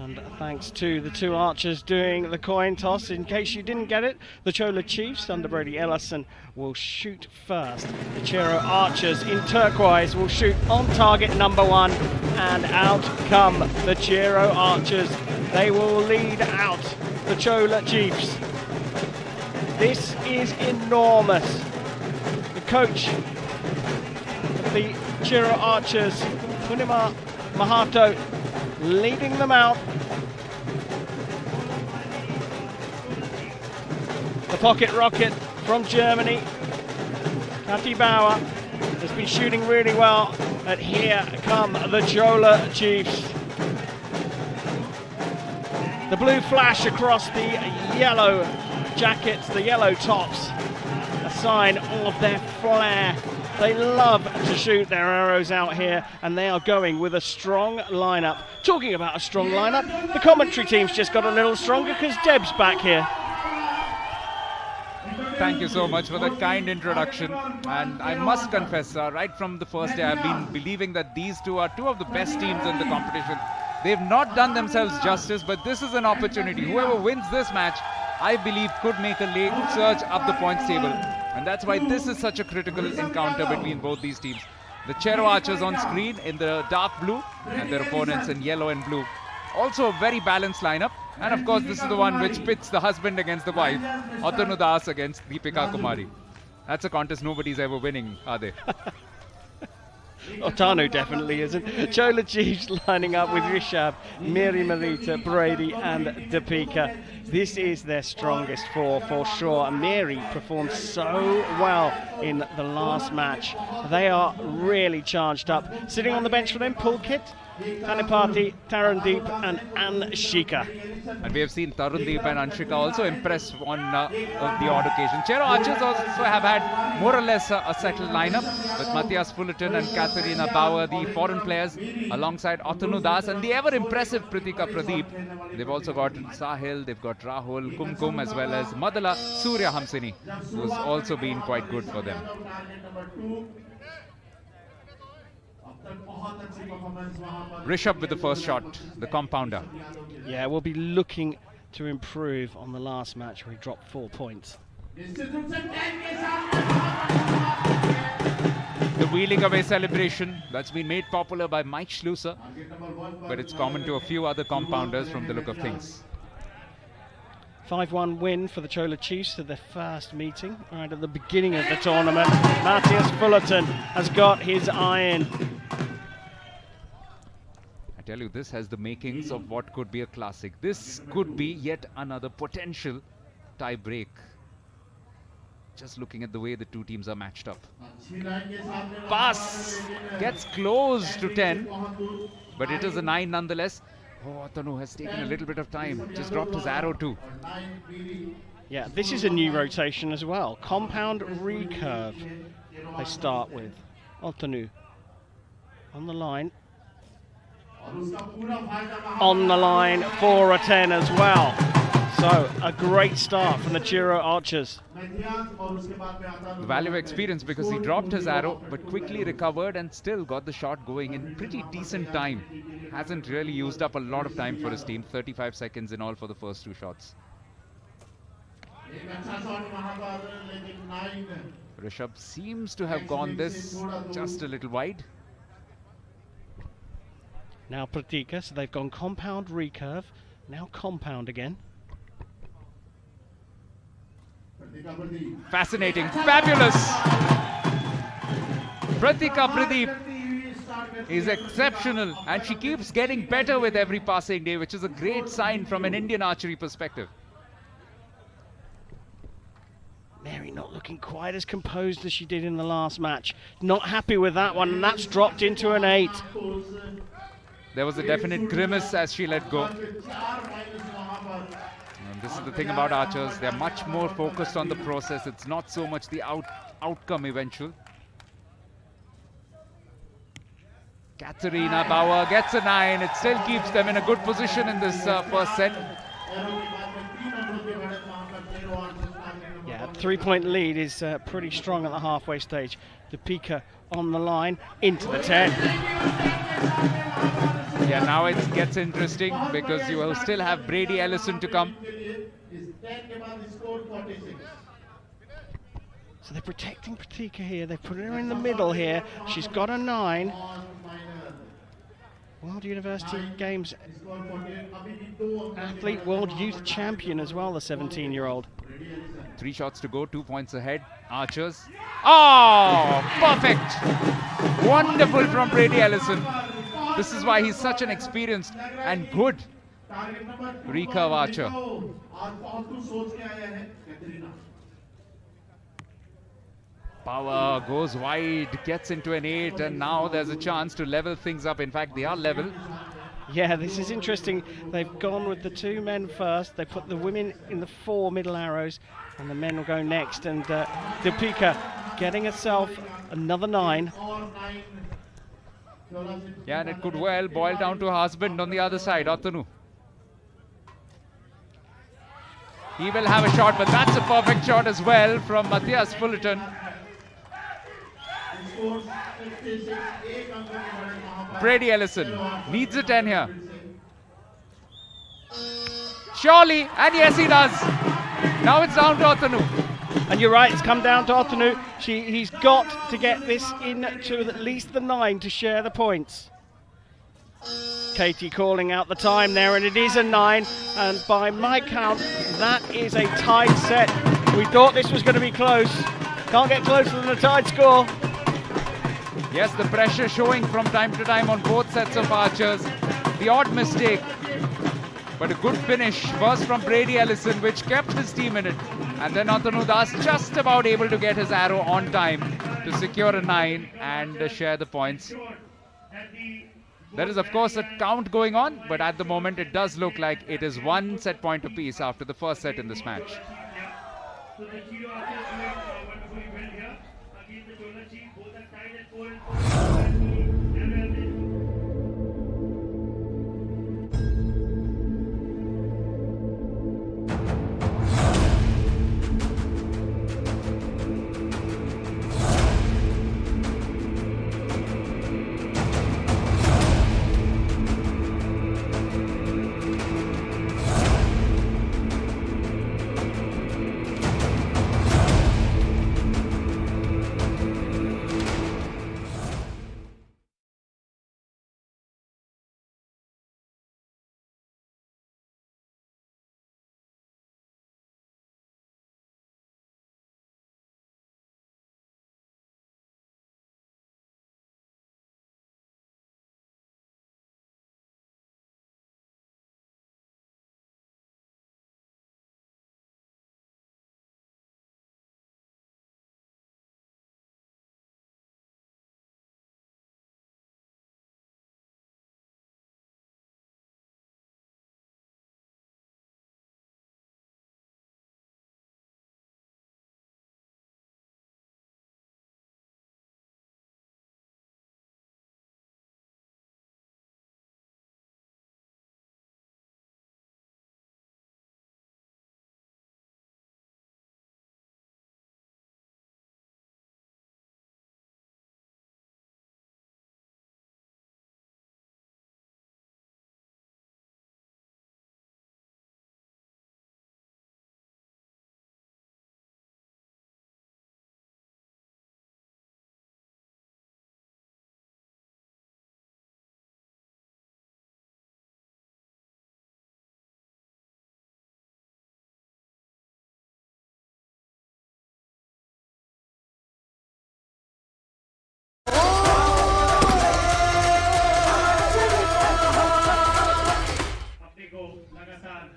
And thanks to the two archers doing the coin toss. In case you didn't get it, the Chola Chiefs under Brody Ellison will shoot first. The Chero archers in turquoise will shoot on target number 1, and out come the Chero archers. They will lead out the Chola Chiefs. This is enormous. The coach of the Chero archers, Punima Mahato, leading them out. The pocket rocket from Germany, Kati Bauer, has been shooting really well, and here come the Chola Chiefs. The blue flash across the yellow jackets, the yellow tops, a sign of their flair. They love to shoot their arrows out here, and they are going with a strong lineup. Talking about a strong lineup, the commentary team's just got a little stronger because Deb's back here. Thank you so much for that kind introduction. And I must confess, right from the first day, I've been believing that these two are two of the best teams in the competition. They've not done themselves justice, but this is an opportunity. Whoever wins this match, I believe, could make a late surge up the points table. And that's why this is such a critical encounter between both these teams. The Chero archers on screen in the dark blue and their opponents in yellow and blue. Also a very balanced lineup. And of course, this is the one which pits the husband against the wife, Atanu Das against Deepika Kumari. That's a contest nobody's ever winning, are they? Otanu definitely isn't. Chola Chiefs lining up with Rishabh, Miri Marita, Brady and Deepika. This is their strongest four for sure. And Miri performed so well in the last match. They are really charged up. Sitting on the bench for them, Pulkit, Tanipati, Tarandeep and Anshika. And we have seen Tarundeep and Anshika also impress on the odd occasion. Chero archers also have had more or less a settled lineup with Matthias Fullerton and Katharina Bauer, the foreign players, alongside Atanu Das and the ever-impressive Pritika Pradeep. They've also got Sahil, they've got Rahul, Kumkum, as well as Madala Surya Hamsini, who's also been quite good for them. Rishabh with the first shot, the compounder. Yeah, we'll be looking to improve on the last match where he dropped 4 points. The wheeling away celebration that's been made popular by Mike Schlusser, but it's common to a few other compounders from the look of things. 5-1 win for the Chola Chiefs at their first meeting right at the beginning of the tournament. Matthias Fullerton has got his iron. I tell you, this has the makings of what could be a classic. This could be yet another potential tie break. Just looking at the way the two teams are matched up. Pass gets close to 10, but it is a 9 nonetheless. Oh, Atanu has taken a little bit of time. Just dropped his arrow too. Yeah, this is a new rotation as well. Compound recurve they start with. Atanu on the line. On the line for a 10 as well. So a great start from the Chero archers. The value of experience, because he dropped his arrow but quickly recovered and still got the shot going in pretty decent time. Hasn't really used up a lot of time for his team. 35 seconds in all for the first 2 shots. Rishabh seems to have gone this just a little wide. Now Pratika, so they've gone compound recurve, now compound again. Fascinating, fabulous! Pratika Pradeep is exceptional, and she keeps getting better with every passing day, which is a great sign from an Indian archery perspective. Mary not looking quite as composed as she did in the last match. Not happy with that one, and that's dropped into an 8. There was a definite grimace as she let go. And this is the thing about archers, they're much more focused on the process. It's not so much the outcome eventual. Katharina Bauer gets a 9. It still keeps them in a good position in this first set. Yeah, 3-point lead is pretty strong at the halfway stage. Deepika on the line, into the 10. Yeah, now it gets interesting because you will still have Brady Ellison to come. So they're protecting Pratika here. They put her in the middle here. She's got a 9. World University Games athlete, world youth champion as well, the 17-year-old. 3 shots to go, 2 points ahead. Archers. Oh, perfect. Wonderful from Brady Ellison. This is why he's such an experienced and good recurve archer. Power goes wide, gets into an 8, and now there's a chance to level things up. In fact, they are level. Yeah, this is interesting. They've gone with the 2 men first. They put the women in the 4 middle arrows, and the men will go next. And Deepika getting herself another 9. Yeah, and it could well boil down to her husband on the other side, Atanu. He will have a shot, but that's a perfect shot as well from Matthias Fullerton. Brady Ellison needs a 10 here. Surely, and yes he does. Now it's down to Atanu. And you're right, it's come down to Atanu. He's got to get this into at least the 9 to share the points. Katie calling out the time there, and it is a 9. And by my count, that is a tied set. We thought this was going to be close. Can't get closer than a tied score. Yes, the pressure showing from time to time on both sets of archers. The odd mistake, but a good finish. First from Brady Ellison, which kept his team in it. And then Atanu Das just about able to get his arrow on time to secure a 9 and share the points. There is, of course, a count going on, but at the moment it does look like it is 1 set point apiece after the first set in this match.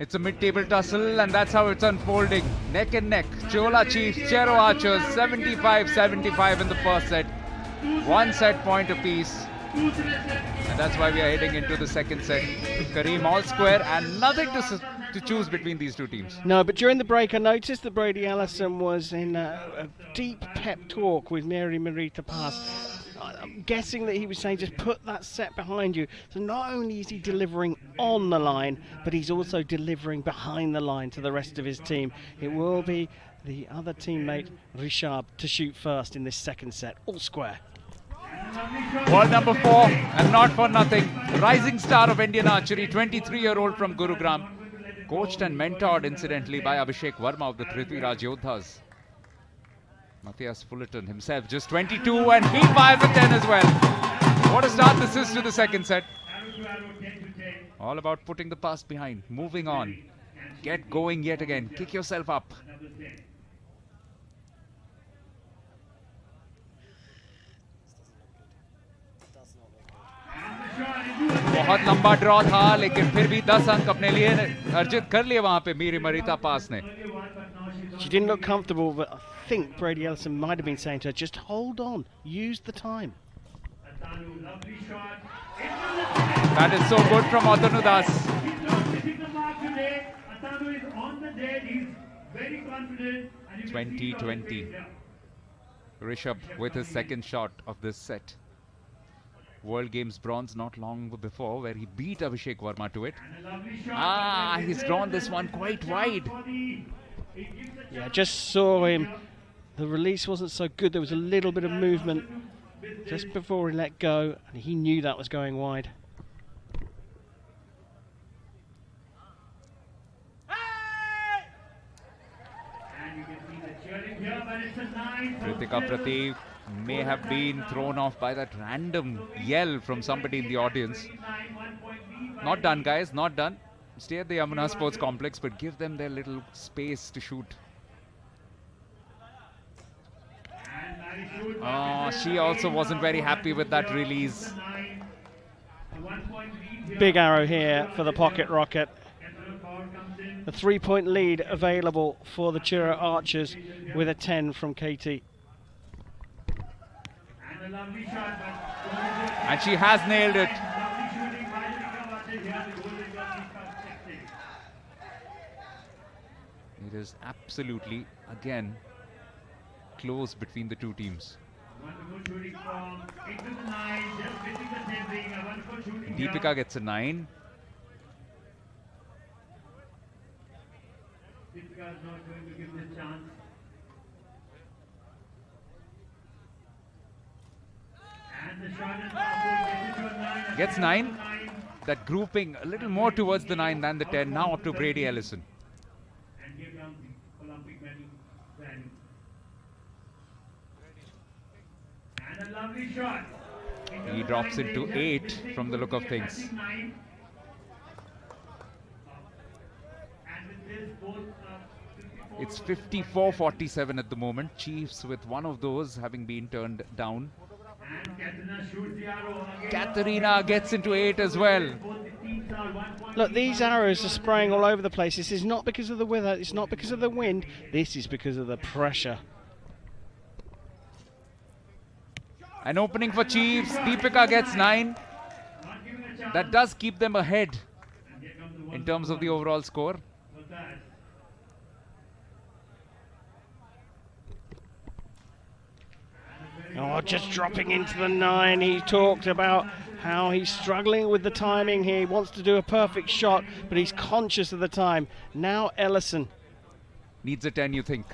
It's a mid-table tussle, and that's how it's unfolding. Neck and neck. Chola Chiefs, Chero Archers, 75-75 in the first set. 1 set point apiece. And that's why we are heading into the second set. Kareem all square and nothing to choose between these two teams. No, but during the break I noticed that Brady Ellison was in a deep pep talk with Mary Marita Pass. I'm guessing that he was saying just put that set behind you. So not only is he delivering on the line, but he's also delivering behind the line to the rest of his team. It will be the other teammate, Rishabh, to shoot first in this second set. All square. World number 4, and not for nothing, rising star of Indian archery, 23-year-old from Gurugram, coached and mentored incidentally by Abhishek Verma of the Privithraaj Yodhas. Matthias Fullerton himself just 22, and he fires a 10 as well. What a start this is to the second set. All about putting the past behind, moving on, get going yet again, kick yourself up. बहुत लंबा draw था, लेकिन फिर भी 10 अंक अपने लिए अर्जित कर लिए वहां पे मीर इमरिता पास ने. She didn't look comfortable, but I think Brady Ellison might have been saying to her, just hold on, use the time. That is so good from Atanu Das. 20-20. Rishabh with his second shot of this set. World Games bronze not long before, where he beat Abhishek Verma to it. He's drawn this one quite wide. Yeah, just saw him. The release wasn't so good. There was a little bit of movement just before he let go, and he knew that was going wide. Kritika Pratik may have been thrown off by that random yell from somebody in the audience. Not done, guys, not done. Stay at the Yamuna Sports Complex, but give them their little space to shoot. She also wasn't very happy with that release. Big arrow here for the pocket rocket. A 3-point lead available for the Chero Archers with a 10 from KT. And she has nailed it. It is absolutely, again, close between the two teams. Deepika gets a 9. Gets 9. That grouping a little more towards the 9 than the 10. Now up to Brady Ellison. He drops into 8 from the look of things. It's 54-47 at the moment. Chiefs with one of those having been turned down. Katarina gets into 8 as well. Look, these arrows are spraying all over the place. This is not because of the weather, it's not because of the wind, this is because of the pressure. An opening for Chiefs. Deepika gets 9. That does keep them ahead in terms of the overall score. Oh, just dropping into the 9. He talked about how he's struggling with the timing here. He wants to do a perfect shot, but he's conscious of the time. Now Ellison. Needs a 10, you think?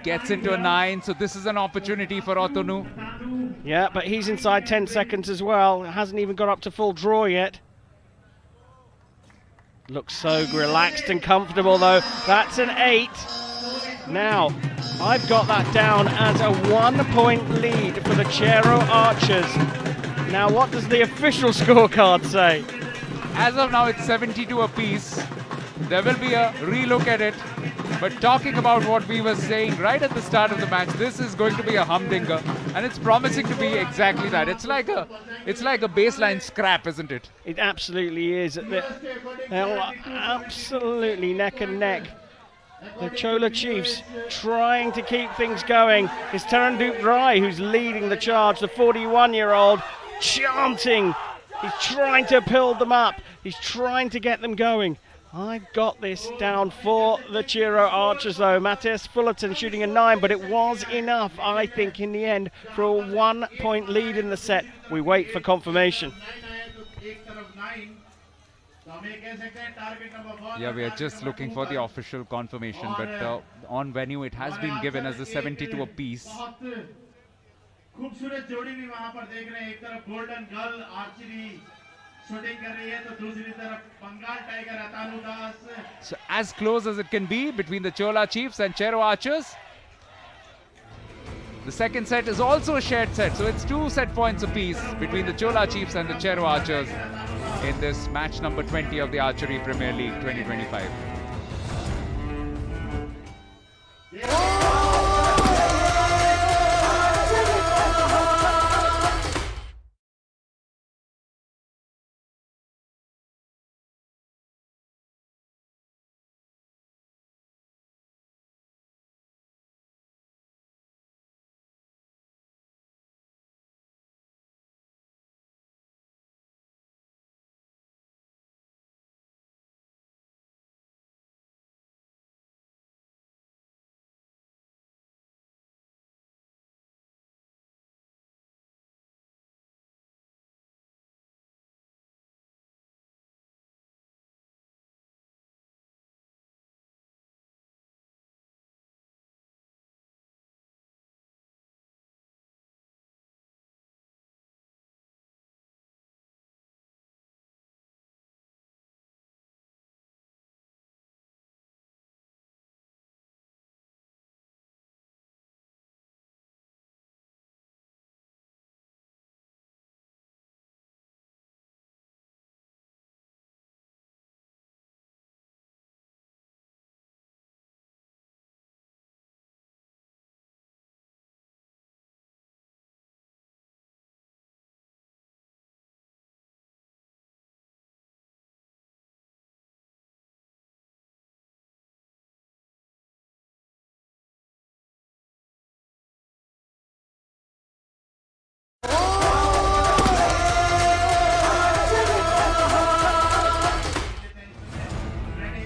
Gets into a 9, so this is an opportunity for Atanu. Yeah, but he's inside 10 seconds as well. Hasn't even got up to full draw yet. Looks so relaxed and comfortable though. That's an 8. Now, I've got that down as a 1-point lead for the Chero Archers. Now, what does the official scorecard say? As of now, it's 72 apiece. There will be a relook at it. But talking about what we were saying right at the start of the match, this is going to be a humdinger, and it's promising to be exactly that. It's like a baseline scrap, isn't it? It absolutely is. They're absolutely neck and neck. The Chola Chiefs trying to keep things going. It's Tarandup Rai who's leading the charge, the 41-year-old, chanting. He's trying to build them up. He's trying to get them going. I've got this down for the Chero Archers though. Matthias Fullerton shooting a 9, but it was enough, I think, in the end for a 1-point lead in the set. We wait for confirmation. Yeah, we are just looking for the official confirmation, but on venue it has been given as a 72 apiece. खूबसूरत जोड़ी भी वहां पर देख रहे हैं. एक तरफ गोल्डन गर्ल आर्चरी शूटिंग कर रही है तो दूसरी तरफ Bengal tiger Atanudas. So as close as it can be between the Chola Chiefs and Chero Archers. The second set is also a shared set, so it's 2 set points apiece between the Chola Chiefs and the Chero Archers in this match number 20 of the Archery Premier League 2025.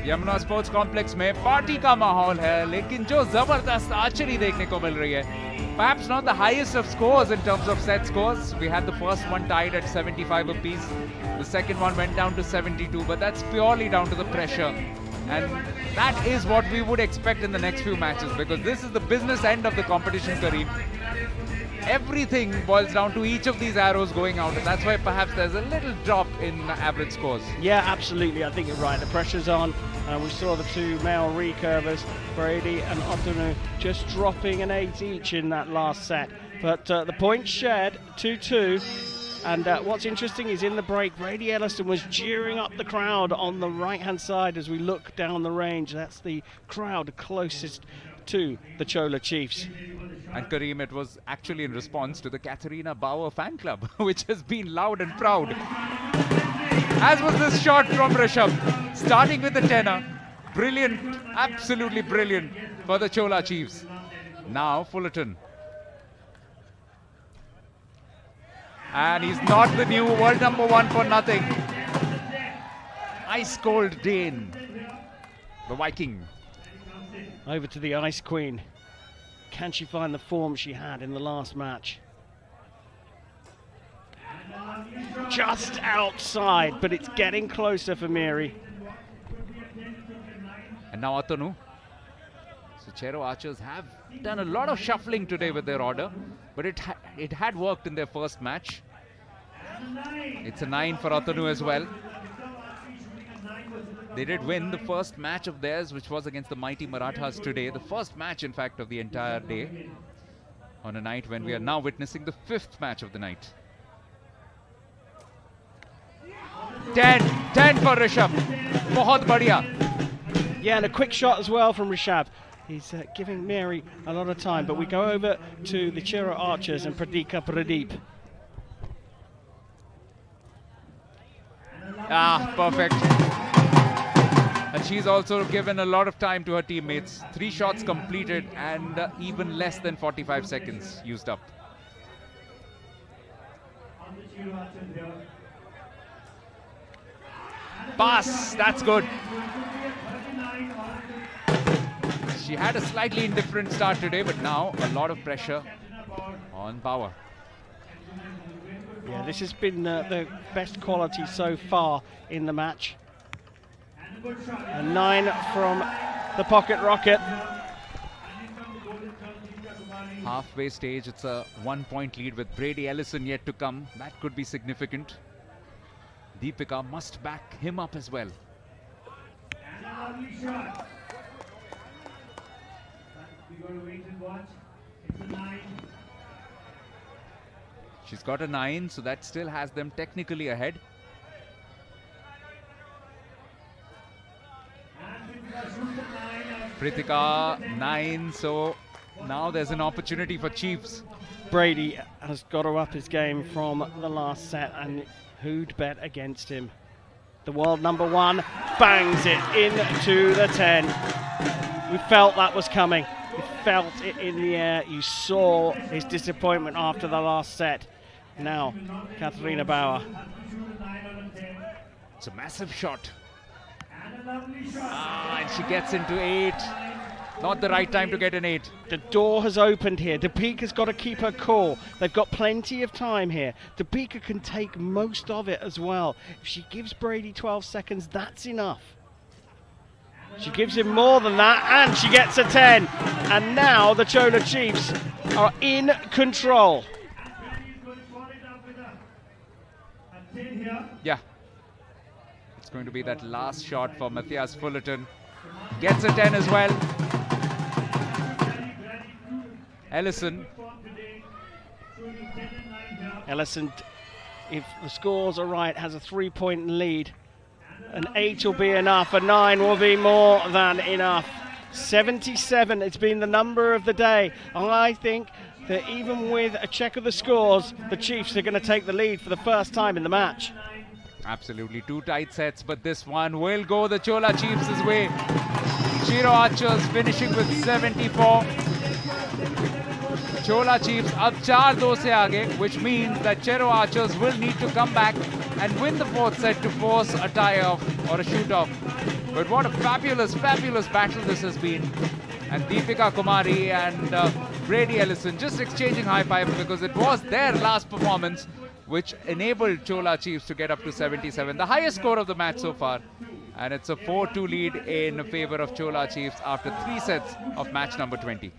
Yamuna sports complex में party का माहौल है, लेकिन जो जबरदस्त archery देखने को मिल रही है. Perhaps not the highest of scores in terms of set scores. We had the first one tied at 75 apiece. The second one went down to 72, but that's purely down to the pressure. And that is what we would expect in the next few matches, because this is the business end of the competition, Kareem. Everything boils down to each of these arrows going out, and that's why perhaps there's a little drop in average scores. Yeah, absolutely. I think you're right. The pressure's on. We saw the two male recurvers, Brady and Otonu, just dropping an 8 each in that last set. But the points shared, 2-2. And what's interesting is in the break, Brady Elliston was jeering up the crowd on the right-hand side as we look down the range. That's the crowd closest to the Chola Chiefs. And Kareem, it was actually in response to the Katharina Bauer fan club, which has been loud and proud. As was this shot from Rishabh, starting with the tenor. Brilliant, absolutely brilliant for the Chola Chiefs. Now Fullerton. And he's not the new world number 1 for nothing. Ice cold Dane, the Viking. Over to the Ice Queen. Can she find the form she had in the last match? Just outside, but it's getting closer for Miri. And now Atanu. So Chero Archers have done a lot of shuffling today with their order, but it had worked in their first match. It's a 9 for Atanu as well. They did win the first match of theirs, which was against the mighty Marathas today. The first match, in fact, of the entire day. On a night when we are now witnessing the 5th match of the night. 10 for Rishabh. Bahut badhiya. Yeah, and a quick shot as well from Rishabh. He's giving Mary a lot of time, but we go over to the Chero Archers and Pradika Pradeep. Ah, perfect. And she's also given a lot of time to her teammates. 3 shots completed and even less than 45 seconds used up. Pass, that's good. She had a slightly indifferent start today, but now a lot of pressure on Bauer. Yeah, this has been the best quality so far in the match. A 9 from the pocket rocket. Halfway stage, it's a 1-point lead with Brady Ellison yet to come. That could be significant. Deepika must back him up as well. And a lovely shot. We're going to wait and watch. It's a 9. She's got a 9, so that still has them technically ahead. Prithika 9, so now there's an opportunity for Chiefs. Brady has got to up his game from the last set, and who'd bet against him? The world number 1 bangs it into the 10. We felt that was coming. You felt it in the air. You saw his disappointment after the last set. Now, Katharina Bauer. It's a massive shot. And she gets into 8. Not the right time to get an 8. The door has opened here. Deepika's got to keep her cool. They've got plenty of time here. Deepika can take most of it as well. If she gives Brady 12 seconds, that's enough. She gives him more than that, and she gets a 10. And now the Chola Chiefs are in control. Yeah. It's going to be that last shot for Matthias Fullerton. Gets a 10 as well. Ellison. Ellison, if the scores are right, has a 3-point lead. An 8 will be enough, a 9 will be more than enough. 77, it's been the number of the day. I think that even with a check of the scores, the Chiefs are going to take the lead for the first time in the match. Absolutely 2 tight sets, but this one will go the Chola Chiefs' way. Chero Archers finishing with 74. Chola Chiefs up 4-2 se aage, which means that Chero Archers will need to come back and win the 4th set to force a tie-off or a shoot-off. But what a fabulous, fabulous battle this has been. And Deepika Kumari and Brady Ellison just exchanging high fives because it was their last performance which enabled Chola Chiefs to get up to 77, the highest score of the match so far. And it's a 4-2 lead in favor of Chola Chiefs after 3 sets of match number 20.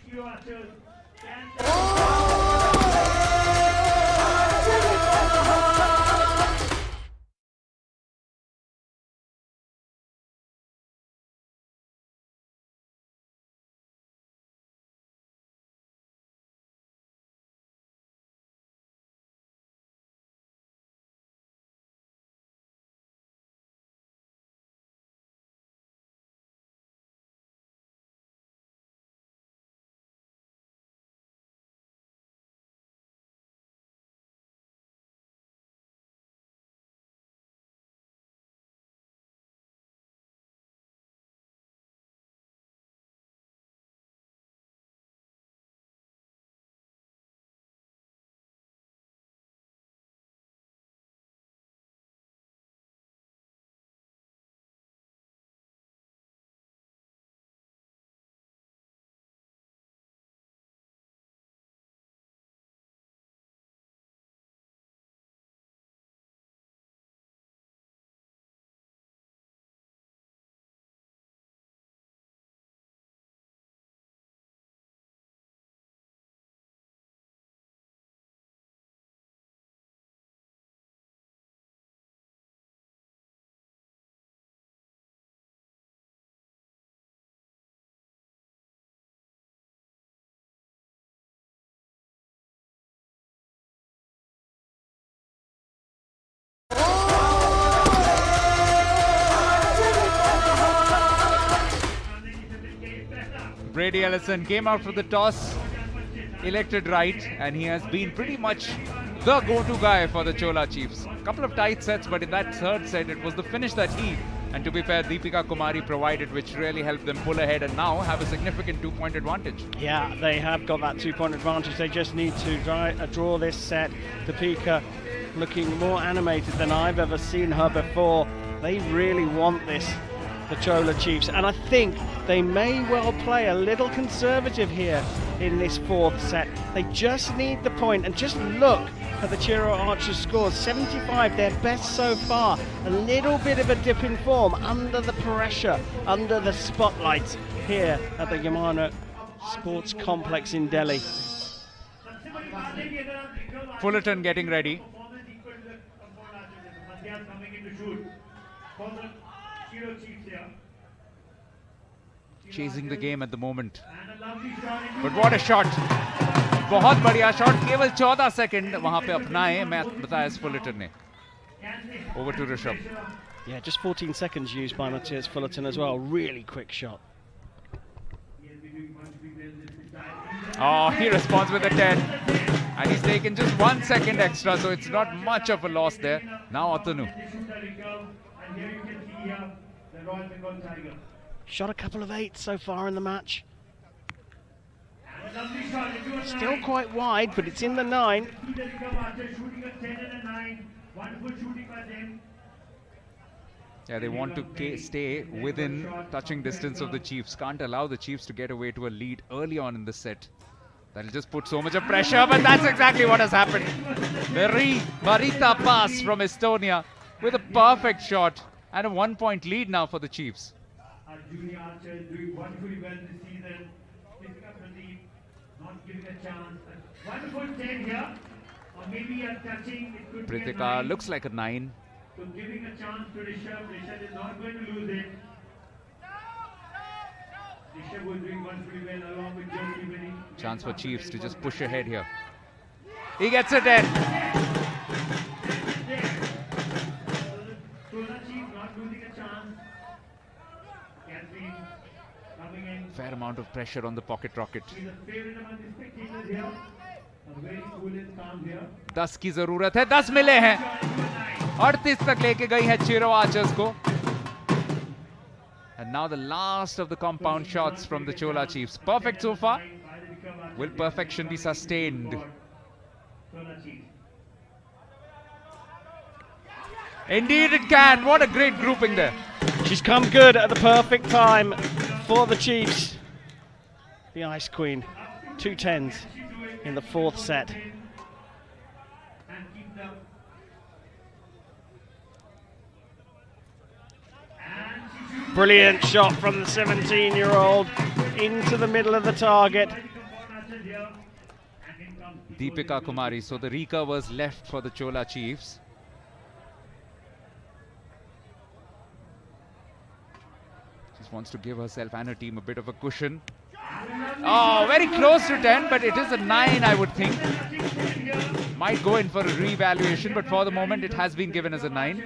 Brady Ellison came out for the toss, elected right, and he has been pretty much the go-to guy for the Chola Chiefs. A couple of tight sets, but in that 3rd set, it was the finish that he, and to be fair, Deepika Kumari provided, which really helped them pull ahead and now have a significant 2-point advantage. Yeah, they have got that 2-point advantage. They just need to draw this set. Deepika looking more animated than I've ever seen her before. They really want this, the Chola Chiefs, and I think they may well play a little conservative here in this 4th set. They just need the point, and just look at the Chero Archers scores. 75, their best so far. A little bit of a dip in form under the pressure, under the spotlight here at the Yamana Sports Complex in Delhi. Fullerton getting ready. Chasing the game at the moment. But what a shot. बहुत बढ़िया shot. केवल 14 second वहां पे अपनाए मैं बताया इस Fullerton ने. Over to Rishabh. Yeah, just 14 seconds used by Matthias Fullerton as well. Really quick shot. Oh, he responds with a 10. And he's taken just 1 second extra, so it's not much of a loss there. Now Otanu. Shot a couple of 8s so far in the match. Still quite wide, but it's in the 9. Yeah, they want to stay within touching distance of the Chiefs. Can't allow the Chiefs to get away to a lead early on in the set. That'll just put so much of pressure, but that's exactly what has happened. Very Marita pass from Estonia with a perfect shot and a 1-point lead now for the Chiefs. Our junior archer is doing wonderfully well this season. Picking up the lead, not giving a chance. A wonderful 10 here, or maybe a touching. It could be a Prithika 9. looks like a 9. So giving a chance to Rishabh. Rishabh is not going to lose it. Rishabh was doing wonderfully well along with Joki winning. Chance for Chiefs to just push ahead here. He gets a 10. Chola Chief not losing a chance. Coming in. Fair amount of pressure on the pocket rocket. He's a favorite among the spectators here. A very cool and calm here. 10 की जरूरत है. 10 मिले हैं. 38 तक लेके गई है Chero Archers को. And now the last of the compound shots from the Chola Chiefs. Perfect so far. Will perfection be sustained? Indeed it can. What a great grouping there. She's come good at the perfect time for the Chiefs. The Ice Queen. 2 10s in the 4th set. Brilliant shot from the 17-year-old into the middle of the target. Deepika Kumari. So the recurve was left for the Chola Chiefs. Just wants to give herself and her team a bit of a cushion. Oh, very close to 10, but it is a 9, I would think. Might go in for a re-evaluation, but for the moment it has been given as a 9.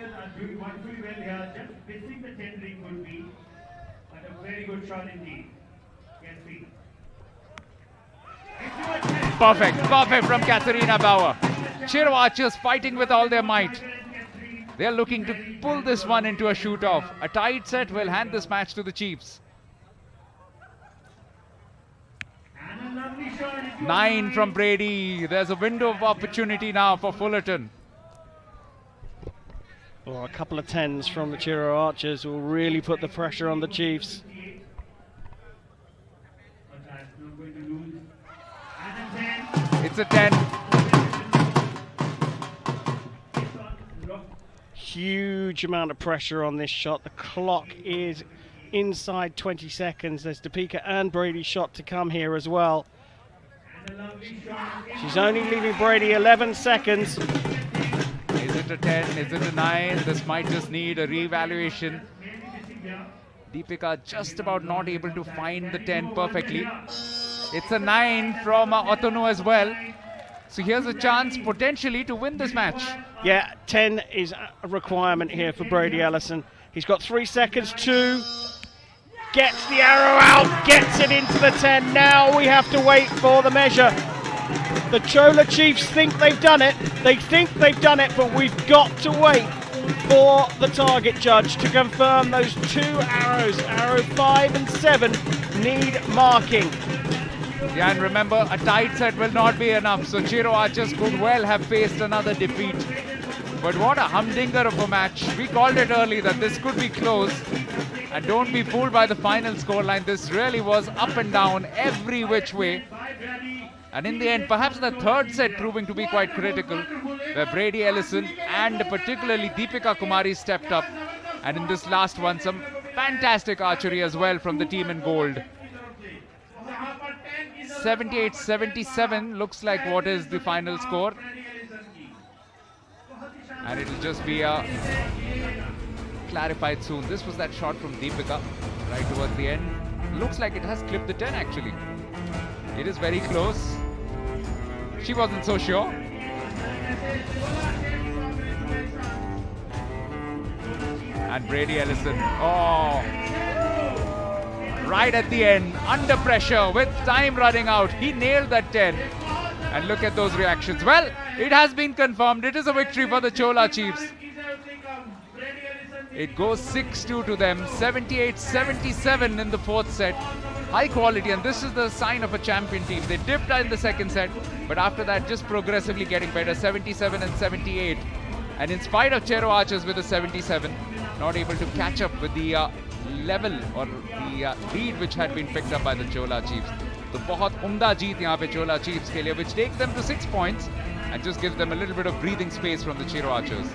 Perfect from Katharina Bauer. Chero Archers fighting with all their might. They are looking to pull this one into a shoot-off. A tight set will hand this match to the Chiefs. 9 from Brady. There's a window of opportunity now for Fullerton. Well, a couple of 10s from the Chero Archers will really put the pressure on the Chiefs. It's a 10. Huge amount of pressure on this shot. The clock is inside 20 seconds. There's Deepika and Brady's shot to come here as well. She's only leaving Brady 11 seconds. Is it a 10? Is it a 9? This might just need a re-evaluation. Deepika just about not able to find the 10 perfectly. It's a 9 from Otanu as well. So here's a chance potentially to win this match. Yeah, 10 is a requirement here for Brady Ellison. He's got 3 seconds to gets the arrow out, gets it into the 10. Now we have to wait for the measure. The Chola Chiefs think they've done it. They think they've done it, but we've got to wait for the target judge to confirm those 2 arrows. Arrow 5 and 7 need marking. Yeah, and remember, a tight set will not be enough. So Chero Archers could well have faced another defeat. But what a humdinger of a match. We called it early that this could be close. And don't be fooled by the final scoreline. This really was up and down every which way. And in the end, perhaps the third set proving to be quite critical, where Brady Ellison and particularly Deepika Kumari stepped up. And in this last one, some fantastic archery as well from the team in gold. 78-77 looks like what is the final score. And it'll just be clarified soon. This was that shot from Deepika right towards the end. Looks like it has clipped the 10 actually. It is very close. She wasn't so sure. And Brady Ellison, oh, right at the end, under pressure with time running out, he nailed that 10. And look at those reactions. Well, it has been confirmed. It is a victory for the Chola Chiefs. It goes 6-2 to them, 78-77 in the fourth set. High quality, and this is the sign of a champion team. They dipped in the second set, but after that, just progressively getting better, 77 and 78. And in spite of Chero Archers with a 77, not able to catch up with the level or the lead which had been picked up by the Chola Chiefs. तो बहुत उम्दा जीत यहाँ पे Chola Chiefs के लिए, which takes them to 6 points and just gives them a little bit of breathing space from the Chero Archers.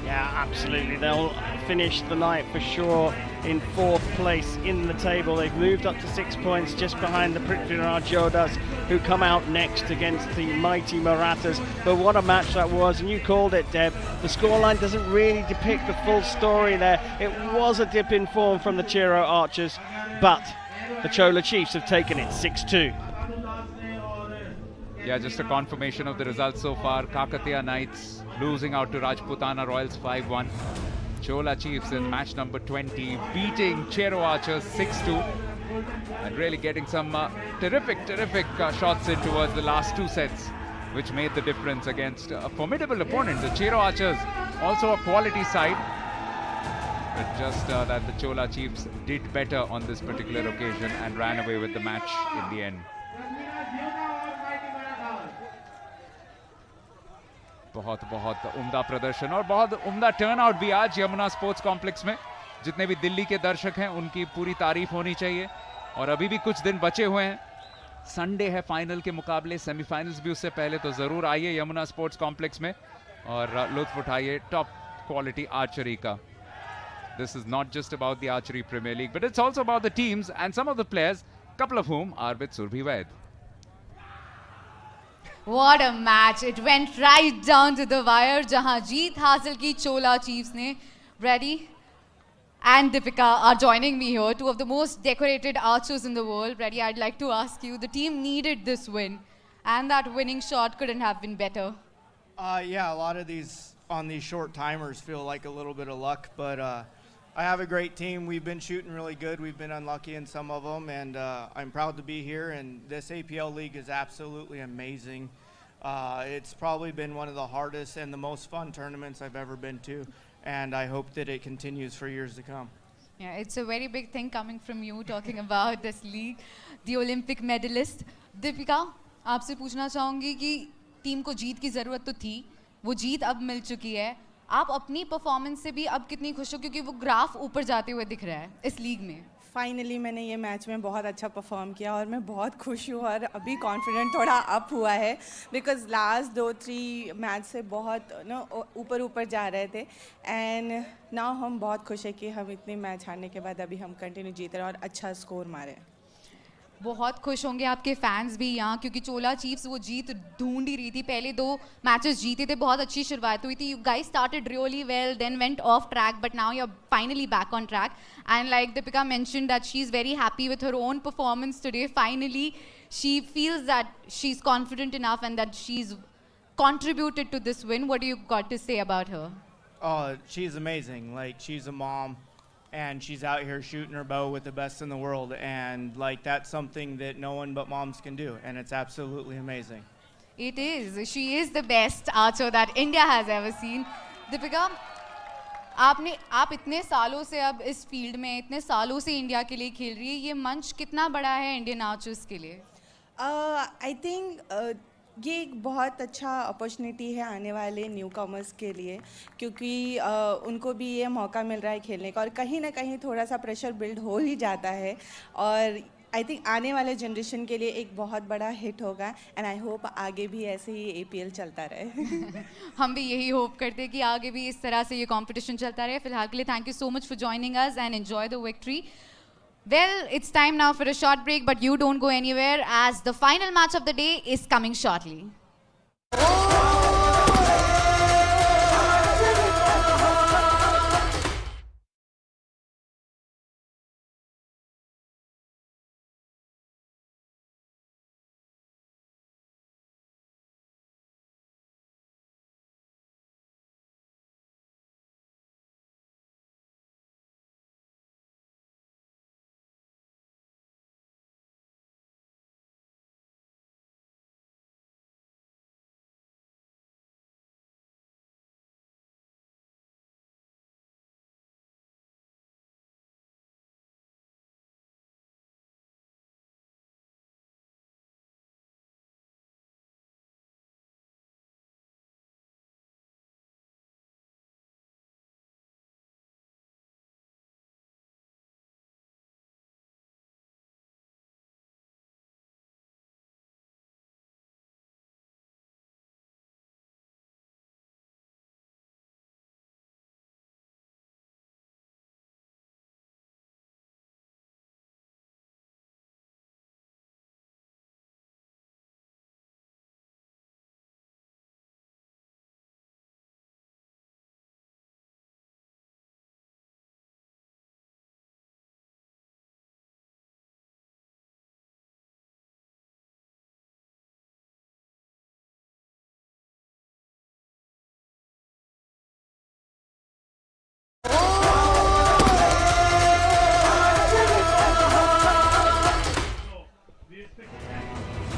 Yeah, absolutely. They'll finish the night for sure in 4th place in the table. They've moved up to 6 points just behind the Privithraaj Yodhas, who come out next against the mighty Marathas. But what a match that was, and you called it, Deb. The scoreline doesn't really depict the full story there. It was a dip in form from the Chero Archers, but the Chola Chiefs have taken it 6-2. Yeah, just a confirmation of the results so far. Kakatiya Knights losing out to Rajputana Royals 5-1. Chola Chiefs in match number 20 beating Chero Archers 6-2. And really getting some terrific shots in towards the last 2 sets, which made the difference against a formidable opponent. The Chero Archers, also a quality side. But just that the Chola Chiefs did better on this particular occasion and ran away with the match in the end. बहुत उम्दा प्रदर्शन और बहुत उम्दा turnout भी आज Yamuna sports complex में. जितने भी दिल्ली के दर्शक हैं उनकी पूरी तारीफ होनी चाहिए. और अभी भी कुछ दिन बचे हुए हैं. संडे है फाइनल के मुकाबले, सेमीफाइनल्स भी उससे पहले, तो जरूर आइए यमुना स्पोर्ट्स कॉम्प्लेक्स में और लुत्फ उठाइए टॉप क्वालिटी आर्चरी का. This is not just about the Archery Premier League, but it's also about the teams and some of the players, couple of whom are with Surbhi Vaid. What a match. It went right down to the wire, jahan jeet hasil ki Chola Chiefs ne. Brady and Deepika are joining me here, two of the most decorated archers in the world. Brady, I'd like to ask you, the team needed this win, and that winning shot couldn't have been better. Yeah, a lot of these on these short timers feel like a little bit of luck, but I have a great team. We've been shooting really good. We've been unlucky in some of them, and I'm proud to be here. And this APL league is absolutely amazing. It's probably been one of the hardest and the most fun tournaments I've ever been to, and I hope that it continues for years to come. Yeah, it's a very big thing coming from you, talking about this league, the Olympic medalist. Deepika, आपसे पूछना चाहूँगी कि team को जीत की ज़रूरत तो थी, वो जीत अब मिल चुकी है. आप अपनी परफॉर्मेंस से भी अब कितनी खुश हो, क्योंकि वो ग्राफ ऊपर जाते हुए दिख रहा है इस लीग में? फाइनली मैंने ये मैच में बहुत अच्छा परफॉर्म किया और मैं बहुत खुश हूँ और अभी कॉन्फिडेंट थोड़ा अप हुआ है, बिकॉज लास्ट 2-3 मैच से बहुत ऊपर जा रहे थे, एंड नाउ हम बहुत खुश है कि हम इतने मैच हारने के बाद अभी हम कंटिन्यू जीत रहे हैं और अच्छा स्कोर मारे. बहुत खुश होंगे आपके फैंस भी यहाँ, क्योंकि चोला चीफ्स वो जीत ढूंढ ही रही थी. पहले 2 मैचेस जीते थे, बहुत अच्छी शुरुआत हुई थी. You guys started really well, then went off track, but now you are finally back on track. And like Deepika mentioned that she is very happy with her own performance today. Finally she feels that she is confident enough and that she is contributed to this win. What do you got to say about her? Oh, she's amazing. Like, she's a mom, and she's out here shooting her bow with the best in the world, and like that's something that no one but moms can do, and it's absolutely amazing. It is. She is the best archer that India has ever seen. Deepika, आप इतने सालों से अब इस field में, इतने सालों से इंडिया के लिए खेल रही है, ये मंच कितना बड़ा है इंडियन आर्चर्स के लिए? आई थिंक ये एक बहुत अच्छा अपॉर्चुनिटी है आने वाले न्यू कमर्स के लिए, क्योंकि उनको भी ये मौका मिल रहा है खेलने का, और कहीं ना कहीं थोड़ा सा प्रेशर बिल्ड हो ही जाता है, और आई थिंक आने वाले जनरेशन के लिए एक बहुत बड़ा हिट होगा, एंड आई होप आगे भी ऐसे ही APL चलता रहे. हम भी यही होप करते हैं कि आगे भी इस तरह से ये कंपटीशन चलता रहे. फिलहाल के लिए thank you so much for joining us and enjoy the victory. Well, it's time now for a short break, but you don't go anywhere as the final match of the day is coming shortly.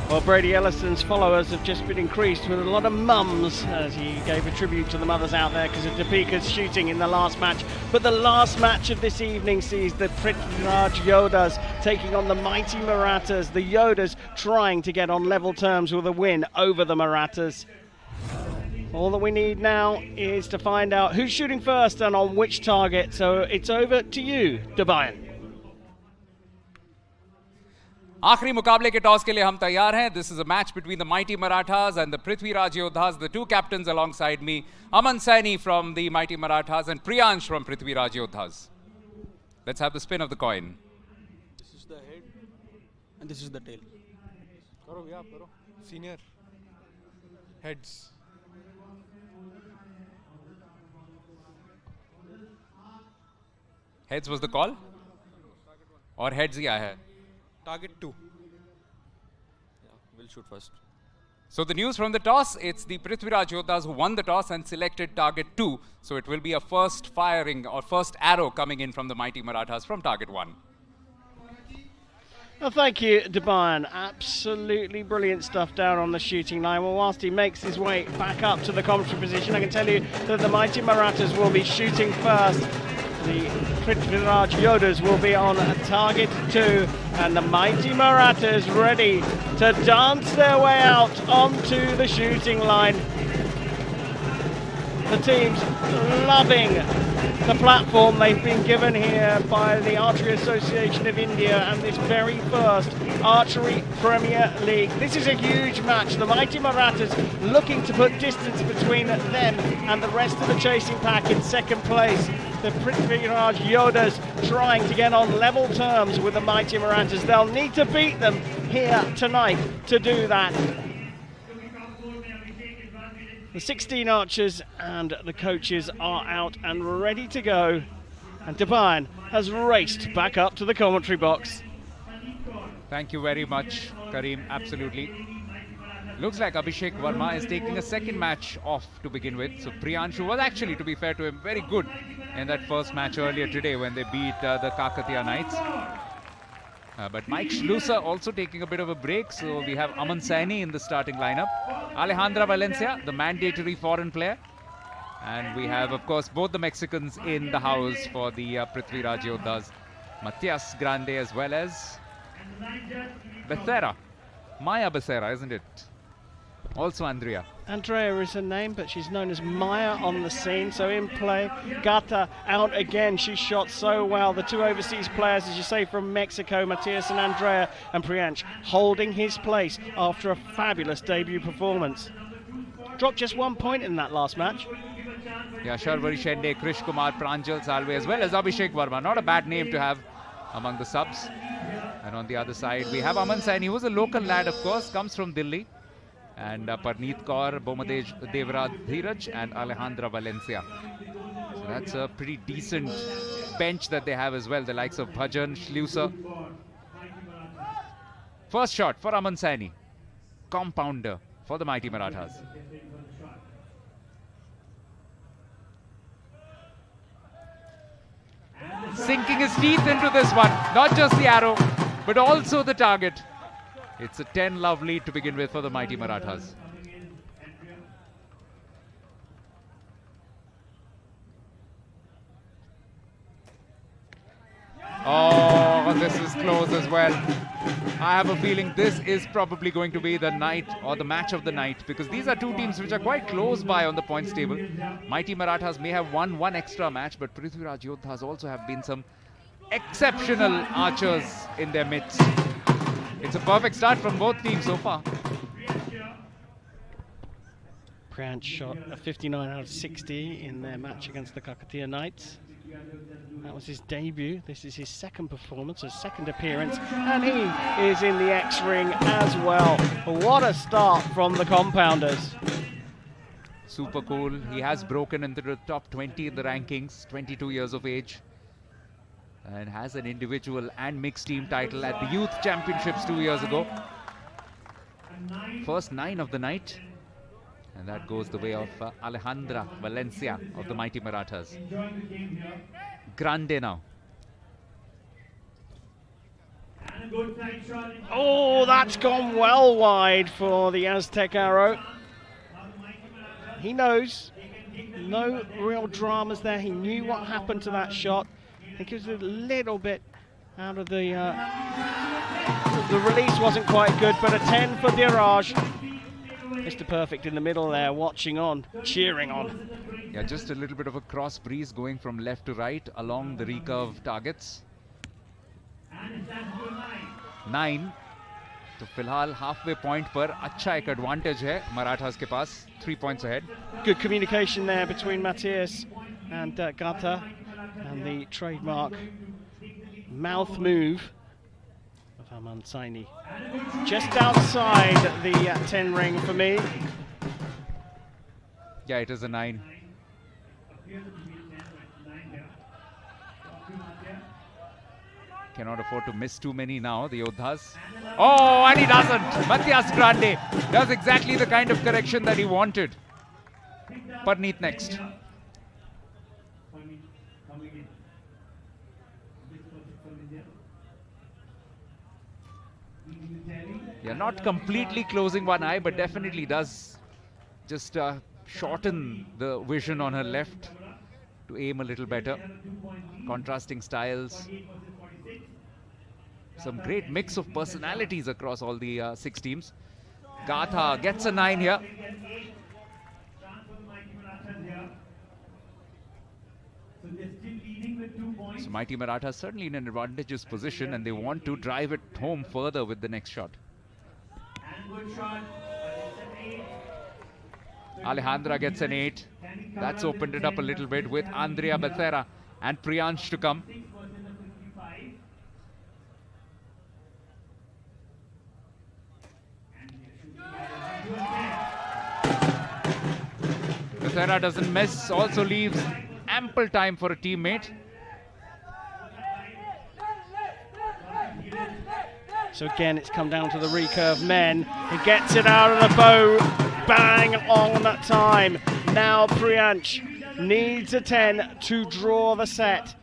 Well, Brady Ellison's followers have just been increased with a lot of mums as he gave a tribute to the mothers out there because of Deepika's shooting in the last match. But the last match of this evening sees the Privithraaj Yodhas taking on the mighty Marathas. The Yodhas trying to get on level terms with a win over the Marathas. All that we need now is to find out who's shooting first and on which target. So it's over to you, Dubai. आखिरी मुकाबले के toss के लिए हम तैयार हैं. This is a match between the mighty Marathas and the Privithraaj Yodhas. The two captains alongside me, Aman Saini from the mighty Marathas and Priyansh from Privithraaj Yodhas. Let's have the spin of the coin. This is the head and this is the tail. Karo, yeah, karo. Senior. Heads. Heads was the call? और heads ही आया है? Target 2. Yeah, we'll shoot first. So the news from the toss, it's the Privithraaj Yodhas who won the toss and selected target 2. So it will be a first firing or first arrow coming in from the mighty Marathas from target 1. Well, thank you, Dubai. Absolutely brilliant stuff down on the shooting line. Well, whilst he makes his way back up to the commentary position, I can tell you that the mighty Marathas will be shooting first. The Privithraaj Yodhas will be on target 2, and the mighty Marathas ready to dance their way out onto the shooting line. The teams loving the platform they've been given here by the Archery Association of India and this very first Archery Premier League. This is a huge match. The mighty Marathas looking to put distance between them and the rest of the chasing pack in second place. The Privithraaj Yodhas trying to get on level terms with the mighty Marathas. They'll need to beat them here tonight to do that. The 16 archers and the coaches are out and ready to go. And Dubai has raced back up to the commentary box. Thank you very much, Kareem. Absolutely. Looks like Abhishek Verma is taking a second match off to begin with. So Priyanshu was actually, to be fair to him, very good in that first match earlier today when they beat the Kakatiya Knights. But Mike Schlusser also taking a bit of a break. So we have Aman Saini in the starting lineup. Alejandra Valencia, the mandatory foreign player. And we have, of course, both the Mexicans in the house for the Privithraaj Yodhas. Matias Grande as well as Becerra. Maya Becerra, isn't it? Also Andrea. Andrea is her name, but she's known as Maya on the scene. So in play, Gata out again. She shot so well. The two overseas players, as you say, from Mexico, Matias and Andrea, and Priyansh holding his place after a fabulous debut performance. Dropped just 1 point in that last match. Yeah, Sharvari Shende, Krish Kumar, Pranjal Salve, as well as Abhishek Verma. Not a bad name to have among the subs. And on the other side, we have Aman Saini, who's a local lad, of course, comes from Delhi. And Parneet Kaur, Bomadej Devraj Dheeraj, and Alejandra Valencia. So that's a pretty decent bench that they have as well, the likes of Bhajan, Schlusser. First shot for Aman Saini, compounder for the mighty Marathas. Sinking his teeth into this one, not just the arrow, but also the target. It's a 10-love lead to begin with for the mighty Marathas. Oh, this is close as well. I have a feeling this is probably going to be the night or the match of the night, because these are two teams which are quite close by on the points table. Mighty Marathas may have won one extra match, but Privithraaj Yodhas also have been some exceptional archers in their midst. It's a perfect start from both teams so far. Privithraaj shot a 59 out of 60 in their match against the Kakatiya Knights. That was his debut. This is his second performance, his second appearance, and he is in the X-ring as well. What a start from the compounders. Super cool. He has broken into the top 20 in the rankings, 22 years of age, and has an individual and mixed team title at the Youth Championships 2 years ago. First 9 of the night, and that goes the way of Alejandra Valencia of the mighty Marathas. Grande now. Oh, that's gone well wide for the Aztec arrow. He knows. No real dramas there. He knew what happened to that shot. I think it was a little bit out of the release wasn't quite good, but a 10 for Dheeraj. Mr. Perfect in the middle there, watching on, cheering on. Yeah, just a little bit of a cross breeze going from left to right along the recurve targets. 9. तो फिलहाल halfway point पर अच्छा एक advantage है Marathas के पास, 3 points ahead. Good communication there between Matthias and Gata, and the trademark mouth move of Aman Saini. Just outside the 10 ring for me. Yeah, it is a 9. Cannot afford to miss too many now, the Yodhas. Oh, and he doesn't. Matthias Grande does exactly the kind of correction that he wanted. Parneet next. Yeah, not completely closing one eye, but definitely does just shorten the vision on her left to aim a little better. Contrasting styles. Some great mix of personalities across all the 6 teams. Gatha gets a 9 here. So mighty Marathas certainly in an advantageous position, and they want to drive it home further with the next shot. Alejandra gets an 8. That's opened it up a little bit with Andrea Becerra and Priyansh to come. Becerra doesn't miss, also leaves ample time for a teammate. So again, it's come down to the recurve men. He gets it out of the bow, bang on time. Now Priyansh needs a 10 to draw the set.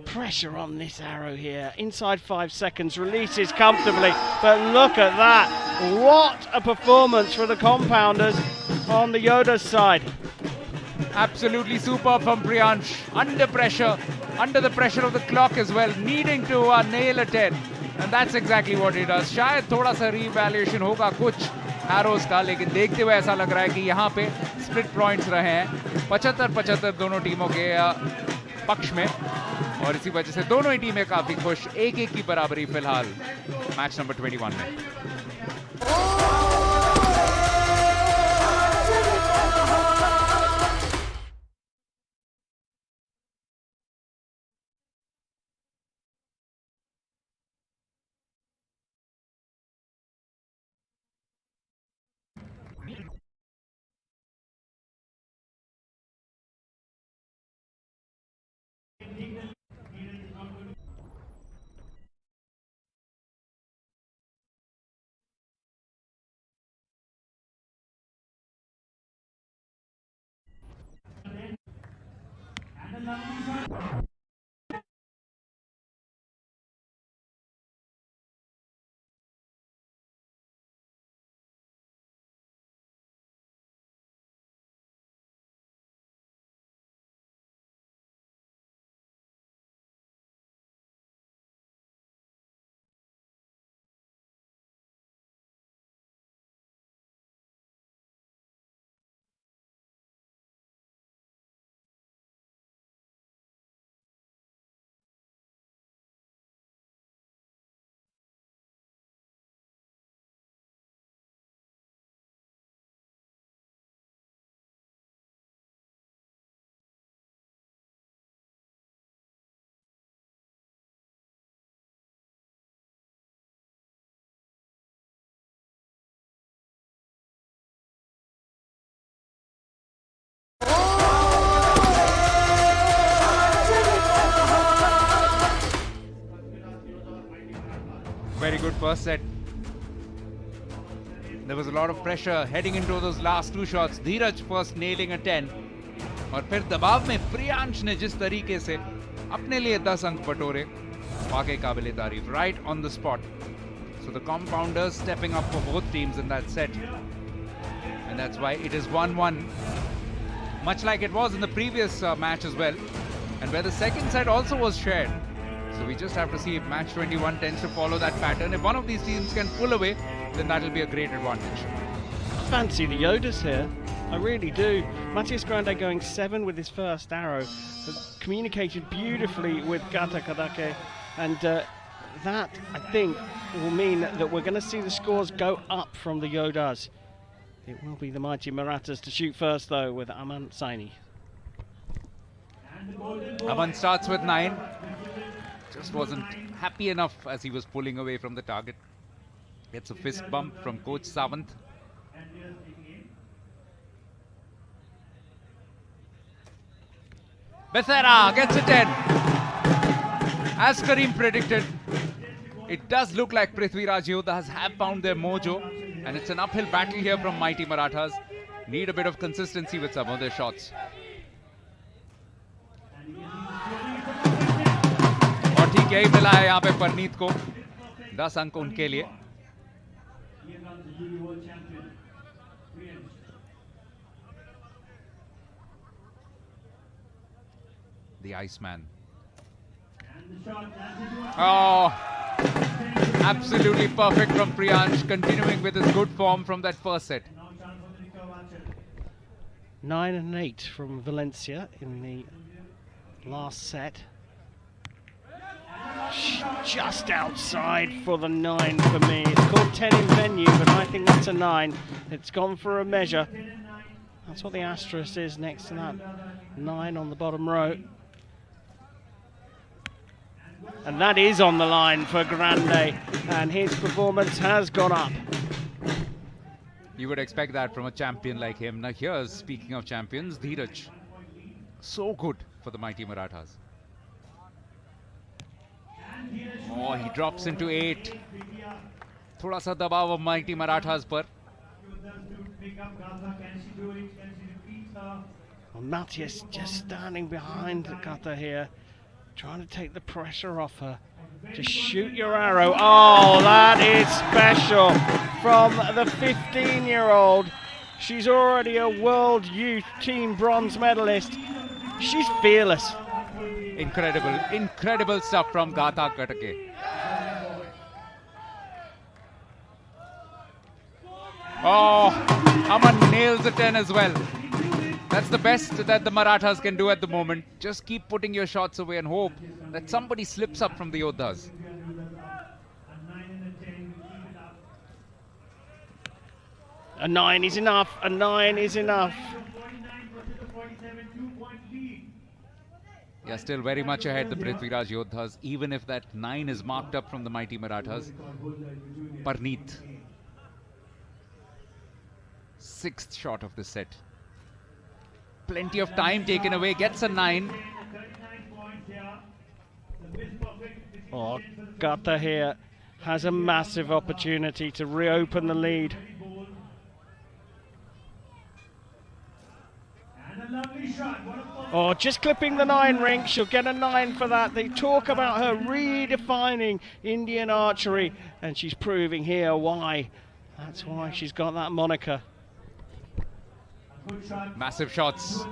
Pressure on this arrow here. Inside 5 seconds, releases comfortably. But look at that. What a performance for the compounders on the Yodhas side. Absolutely superb from Priyansh. Under pressure, under the pressure of the clock as well, needing to nail a 10. And that's exactly what he does. शायद थोड़ा सा re-evaluation होगा कुछ arrows का, लेकिन देखते हुए ऐसा लग रहा है कि यहाँ पे split points रहे हैं 75-75 दोनों टीमों के पक्ष में, और इसी वजह से दोनों ही टीमें काफी खुश. 1-1 की बराबरी फिलहाल मैच नंबर 21 में. Very good first set. There was a lot of pressure heading into those last two shots. Dheeraj first nailing a 10. और फिर दबाव में प्रियांश ने जिस तरीके से अपने लिए 10 अंक बटोरे, वाकई काबिले तारीफ. Right on the spot. So the compounders stepping up for both teams in that set. And that's why it is 1-1. Much like it was in the previous match as well. And where the second set also was shared. So we just have to see if match 21 tends to follow that pattern. If one of these teams can pull away, then that will be a great advantage. Fancy the Yodhas here. I really do. Matthias Grande going 7 with his first arrow. Communicated beautifully with Kakatiya. And that, I think, will mean that we're going to see the scores go up from the Yodhas. It will be the mighty Marathas to shoot first, though, with Aman Saini. Aman starts with 9. Just wasn't happy enough as he was pulling away from the target. Gets a fist bump from Coach Savant. Becerra gets a 10. As Kareem predicted, it does look like Privithraaj Yodhas have found their mojo, and it's an uphill battle here from mighty Marathas. Need a bit of consistency with some of their shots. और ठीक यही मिला है यहाँ पे परनीत को. 10 अंक उनके लिए. The Iceman. Oh, absolutely perfect from Priyansh, continuing with his good form from that first set. 9 and 8 from Valencia in the last set. Just outside for the 9 for me. It's called 10 in venue, but I think that's a 9. It's gone for a measure. That's what the asterisk is next to that 9 on the bottom row. And that is on the line for Grande, and his performance has gone up. You would expect that from a champion like him. Now here's, speaking of champions, Dheeraj. So good for the mighty Marathas. Oh, he drops into 8. Thoda sa dabav of mighty Marathas par. Well, Matthias just standing behind Kata here, trying to take the pressure off her. Just shoot your arrow. Oh, that is special from the 15-year-old. She's already a World Youth Team bronze medalist. She's fearless. Incredible, incredible stuff from Kakatiya. Oh, Aman nails the 10 as well. That's the best that the Marathas can do at the moment. Just keep putting your shots away and hope that somebody slips up from the Yodhas. A 9 is enough. A 9 is enough. Yeah, still very much ahead, the Privithraaj Yodhas, even if that 9 is marked up from the mighty Marathas. Parneet. 6th shot of the set. Plenty of time taken away, gets a 9. Oh, Gata here has a massive opportunity to reopen the lead. And a lovely shot. What a Oh, just clipping the 9 ring. She'll get a 9 for that. They talk about her redefining Indian archery, and she's proving here why. That's why she's got that moniker. Massive shots.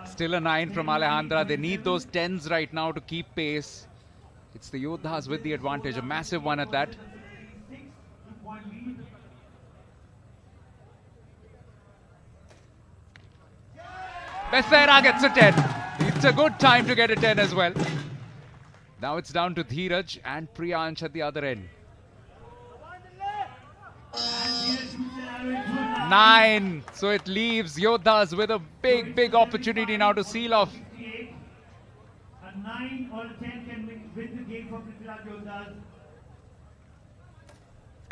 Still a 9 from Alejandra. They need those 10s right now to keep pace. It's the Yodhas with the advantage. A massive one at that. Privithraaj gets a 10. It's a good time to get a 10 as well. Now it's down to Dheeraj and Priyansh at the other end. 9. So it leaves Yodhas with a big opportunity now to seal off. A 9 or a 10 can win the game for Privithraaj Yodhas.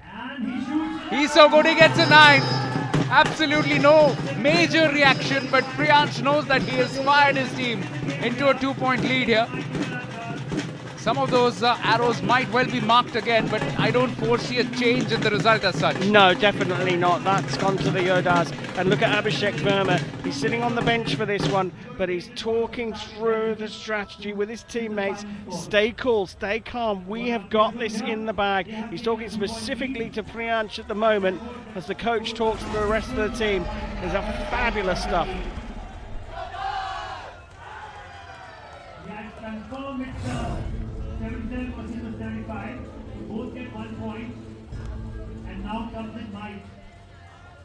And he shoots. He's so good, he gets a 9. Absolutely no major reaction, but Priyansh knows that he has fired his team into a 2-point lead here. Some of those arrows might well be marked again, but I don't foresee a change in the result as such. No, definitely not. That's gone to the Yodhas. And look at Abhishek Verma. He's sitting on the bench for this one, but he's talking through the strategy with his teammates. Stay cool, stay calm. We have got this in the bag. He's talking specifically to Priyansh at the moment as the coach talks to the rest of the team. It's a fabulous stuff. Yeah, confirm it's 77 versus 75. Both get 1 point. And now comes in Mike.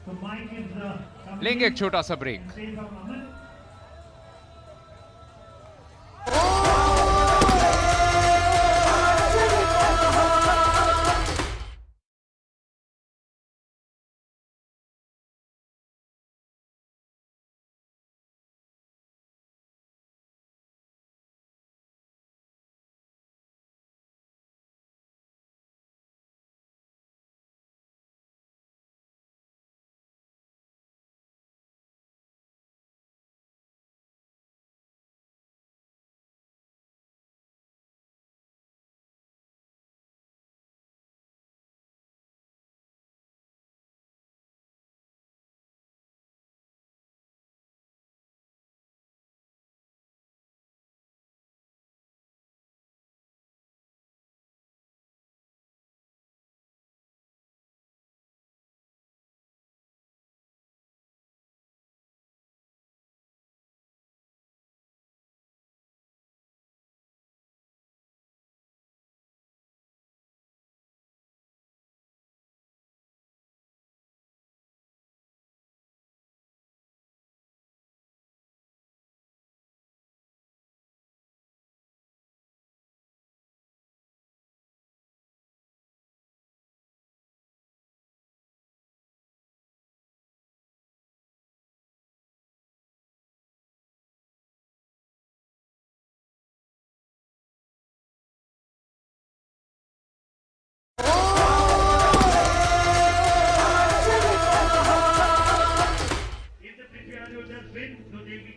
So Mike is लेंगे एक छोटा सा break.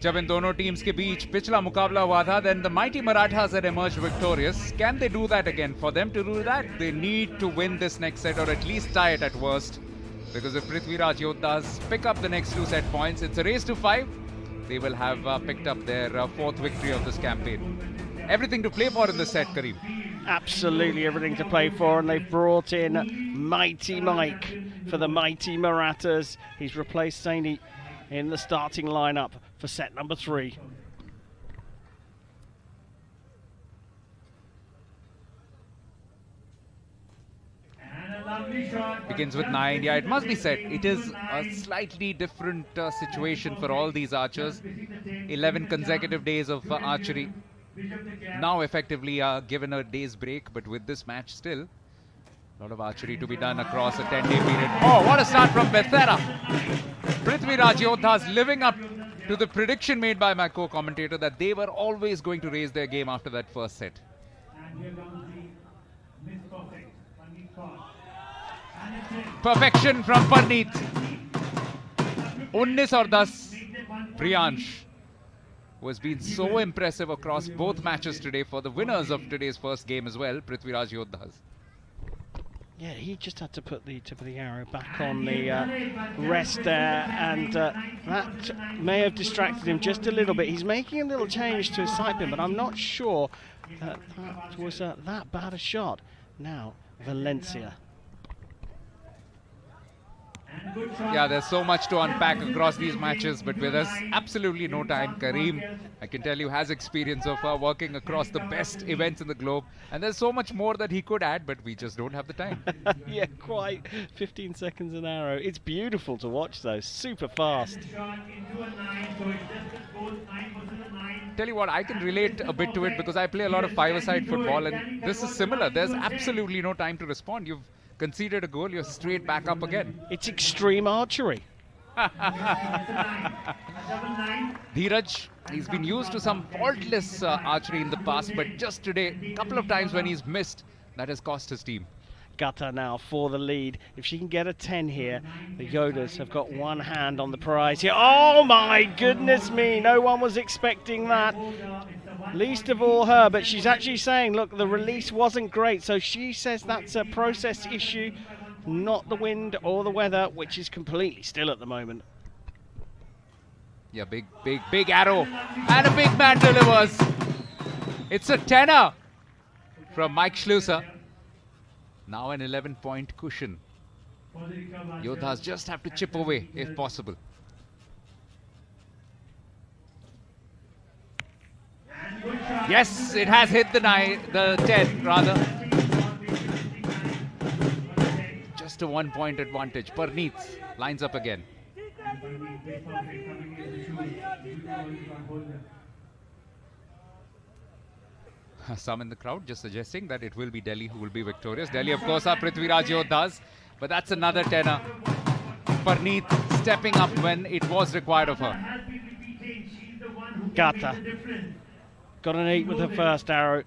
जब इन दोनों teams के बीच पिछला मुकाबला हुआ था, then the mighty Marathas had emerged victorious. Can they do that again? For them to do that, they need to win this next set or at least tie it at worst. Because if Privithraaj Yodhas pick up the next 2 set points, it's a race to 5. They will have picked up their 4th victory of this campaign. Everything to play for in this set, Kareem. Absolutely everything to play for, and they've brought in Mighty Mike for the mighty Marathas. He's replaced Saini in the starting lineup for set number 3. Begins with 9. Yeah, it must be said, it is a slightly different situation for all these archers. 11 consecutive days of archery. Now effectively given a day's break, but with this match still, a lot of archery to be done across a 10-day period. Oh, what a start from Bethera! Privithraaj Yodhas living up to the prediction made by my co-commentator that they were always going to raise their game after that first set. Perfection from Parneet. 19 और 10. Priyansh, who has been so impressive across both matches today for the winners of today's first game as well, Privithraaj Yodhas. Yeah, he just had to put the tip of the arrow back on the rest there, and that may have distracted him just a little bit. He's making a little change to his side pin, but I'm not sure that was that bad a shot. Now, Valencia. Yeah, there's so much to unpack across these matches, but there's absolutely no time. Kareem, I can tell you, has experience of working across the best events in the globe, and there's so much more that he could add, but we just don't have the time. Yeah, quite. 15 seconds an arrow. It's beautiful to watch, though. Super fast. Tell you what, I can relate a bit to it because I play a lot of five-a-side football, and this is similar. There's absolutely no time to respond. You've conceded a goal, you're straight back up again. It's extreme archery. Dheeraj, he's been used to some faultless archery in the past, but just today, a couple of times when he's missed, that has cost his team. Gutta now for the lead. If she can get a 10 here, the Yodhas have got one hand on the prize here. Oh my goodness me, no one was expecting that. Least of all her, but she's actually saying, look, the release wasn't great, so she says that's a process issue, not the wind or the weather, which is completely still at the moment. Yeah, big arrow, and a big man delivers. It's a tenner from Mike Schlusser. Now an 11-point cushion. Yodhas just have to chip away if possible. Yes, it has hit the 10 rather. Just a 1-point advantage. Parneet lines up again. Some in the crowd just suggesting that it will be Delhi who will be victorious. Delhi, of course, are Privithraaj Yodhas, but that's another tenner. Parneet stepping up when it was required of her. Gata got an 8 with her first arrow.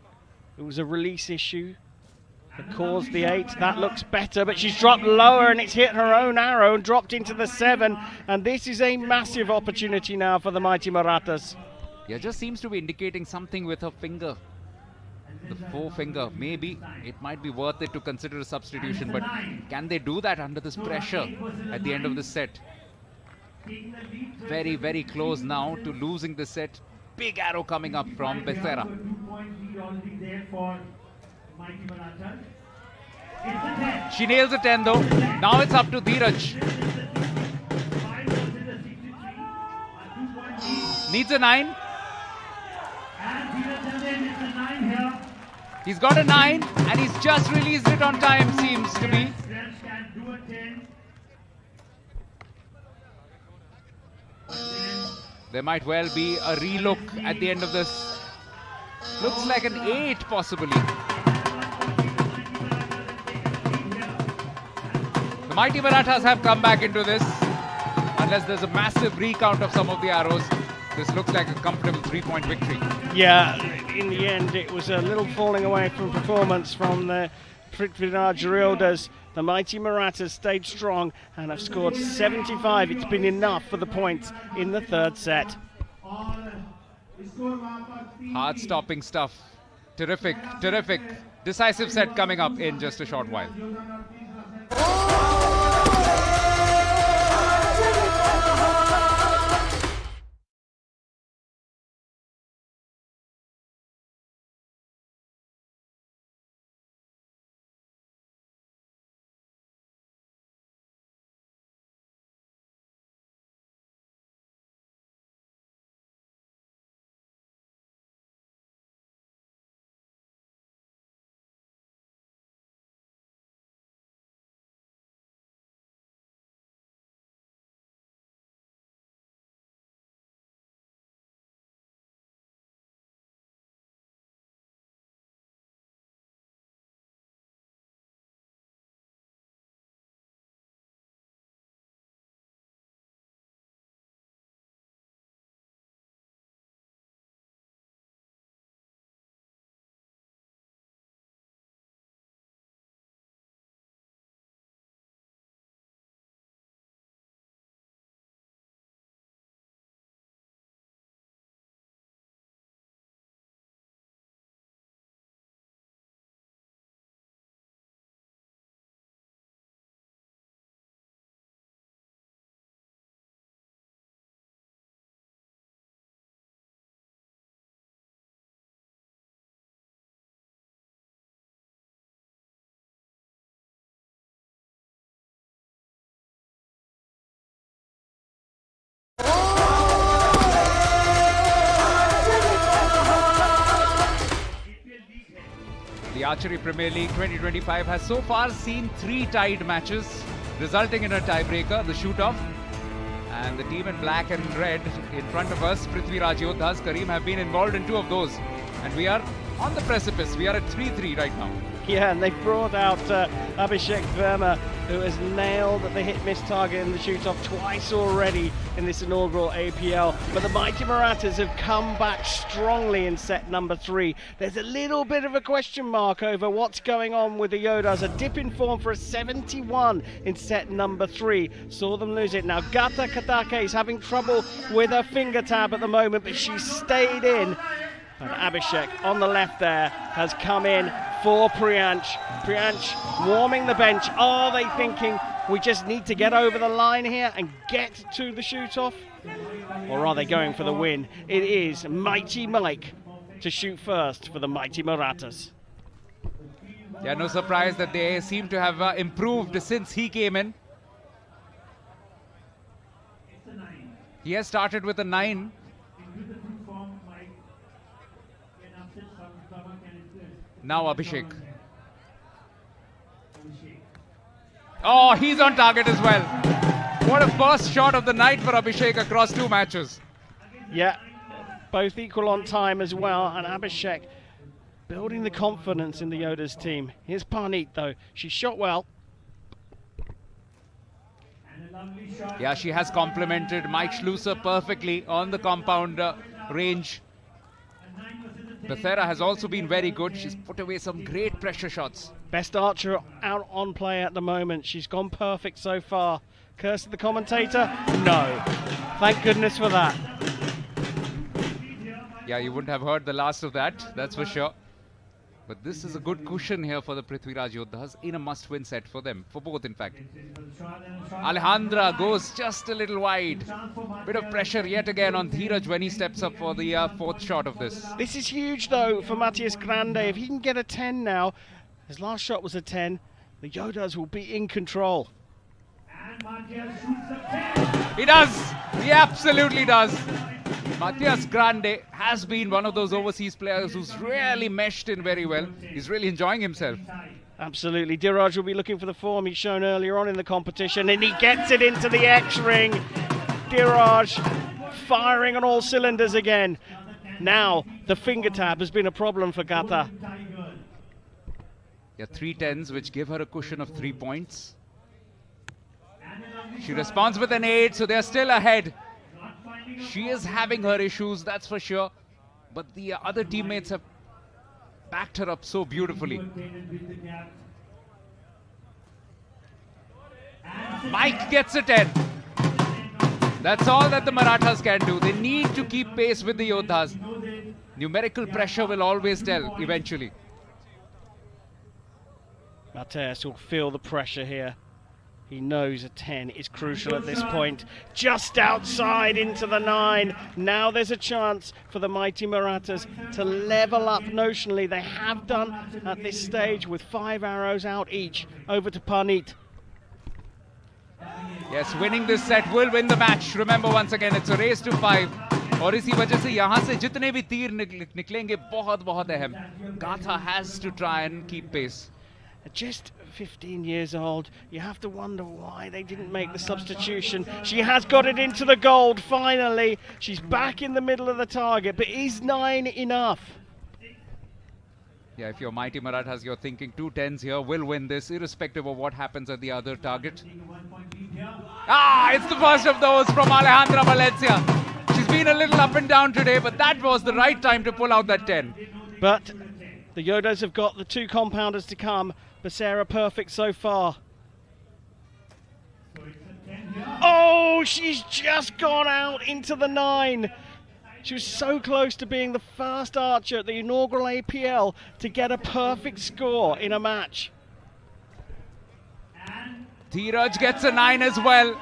It was a release issue that caused the 8. That looks better, but she's dropped lower and it's hit her own arrow and dropped into the 7. And this is a massive opportunity now for the mighty Marathas. Yeah, just seems to be indicating something with her finger. The forefinger. Maybe it might be worth it to consider a substitution, but can they do that under this pressure at the end of the set? Very, very close now to losing the set. Big arrow coming up from Becerra. She nails a 10 though. Now it's up to Dheeraj. Needs a 9. He's got a 9 and he's just released it on time, seems to be. There might well be a relook at the end of this. Looks like an 8 possibly. The mighty Marathas have come back into this. Unless there's a massive recount of some of the arrows, this looks like a comfortable 3-point victory. Yeah, in the end it was a little falling away from performance from the Privithraaj Yodhas. The mighty Marathas stayed strong and have scored 75. It's been enough for the points in the third set. Heart-stopping stuff. Terrific, terrific. Decisive set coming up in just a short while. The Archery Premier League 2025 has so far seen 3 tied matches, resulting in a tiebreaker, the shoot-off. And the team in black and red in front of us, Privithraaj, Yodhas, Kareem, have been involved in 2 of those. And we are on the precipice. We are at 3-3 right now. Yeah, and they've brought out Abhishek Verma, who has nailed the hit-miss target in the shoot-off twice already in this inaugural APL. But the mighty Marathas have come back strongly in set number 3. There's a little bit of a question mark over what's going on with the Yodhas. A dip in form for a 71 in set number 3. Saw them lose it. Now Gata Katake is having trouble with her finger tab at the moment, but she's stayed in. And Abhishek on the left there has come in for Priyansh. Priyansh warming the bench. Are they thinking we just need to get over the line here and get to the shoot-off? Or are they going for the win? It is Mighty Mike to shoot first for the mighty Marathas. Yeah, no surprise that they seem to have improved since he came in. He has started with a 9. Now Abhishek. Oh, he's on target as well. What a first shot of the night for Abhishek across 2 matches. Yeah, both equal on time as well. And Abhishek building the confidence in the Yodhas team. Here's Parneet though. She shot well. Yeah, she has complemented Mike Schlusser perfectly on the compound range. Bethera has also been very good. She's put away some great pressure shots. Best archer out on play at the moment. She's gone perfect so far. Curse of the commentator? No. Thank goodness for that. Yeah, you wouldn't have heard the last of that, that's for sure. But this is a good cushion here for the Privithraaj Yodhas in a must-win set for them, for both in fact. Alejandra goes just a little wide. Bit of pressure yet again on Dheeraj when he steps up for the 4th shot of this. This is huge though for Matthias Grande. If he can get a 10 now, his last shot was a 10, the Yodhas will be in control. He does! He absolutely does! Matthias Grande has been one of those overseas players who's really meshed in very well. He's really enjoying himself. Absolutely. Dheeraj will be looking for the form he's shown earlier on in the competition, and he gets it into the X-ring. Dheeraj firing on all cylinders again. Now, the finger tab has been a problem for Gata. Yeah, 3 10s, which give her a cushion of 3 points. She responds with an 8, so they're still ahead. She is having her issues, that's for sure. But the other teammates have backed her up so beautifully. Mike gets a 10. That's all that the Marathas can do. They need to keep pace with the Yodhas. Numerical pressure will always tell eventually. Matthias will feel the pressure here. He knows a 10 is crucial at this point. Just outside into the 9. Now there's a chance for the mighty Marathas to level up notionally. They have done at this stage with 5 arrows out each. Over to Parneet. Yes, winning this set will win the match. Remember once again, it's a race to 5. और इसी वजह से यहाँ से जितने भी तीर निकलेंगे बहुत अहम. Gata has to try and keep pace. Just 15 years old, you have to wonder why they didn't make the substitution. She has got it into the gold, finally. She's back in the middle of the target, but is 9 enough? Yeah, if you're mighty Marathas, you're thinking 2 10s here will win this, irrespective of what happens at the other target. It's the first of those from Alejandra Valencia. She's been a little up and down today, but that was the right time to pull out that 10. But the Yodhas have got the 2 compounders to come. Bethera perfect so far. Oh, she's just gone out into the 9. She was so close to being the first archer at the inaugural APL to get a perfect score in a match. Dheeraj gets a 9 as well.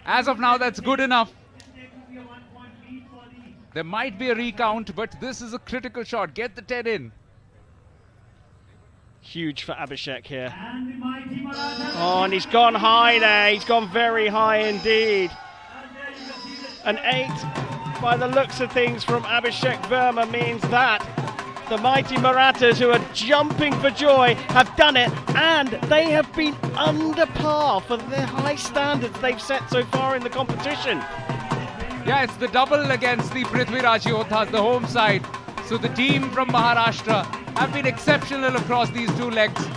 As of now, that's good enough. There might be a recount, but this is a critical shot. Get the 10 in. Huge for Abhishek here. Oh, and he's gone high there. He's gone very high indeed. An 8, by the looks of things, from Abhishek Verma means that The mighty Marathas, who are jumping for joy, have done it, and they have been under par for the high standards they've set so far in the competition. Yeah, it's the double against the Privithraaj Yodhas, the home side. So the team from Maharashtra have been exceptional across these two legs.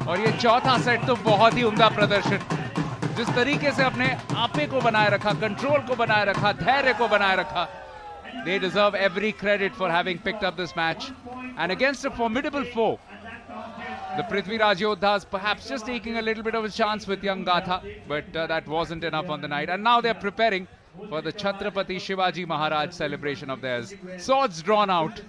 और ये चौथा set तो बहुत ही उम्दा प्रदर्शन, जिस तरीके से अपने आपे को बनाए रखा, कंट्रोल को बनाए रखा, धैर्य को बनाए रखा. They deserve every credit for having picked up this match. And against a formidable foe, the Privithraaj Yodhas perhaps just taking a little bit of a chance with young Gatha, but that wasn't enough on the night. And now they're preparing for the Chhatrapati Shivaji Maharaj celebration of theirs. Swords drawn out.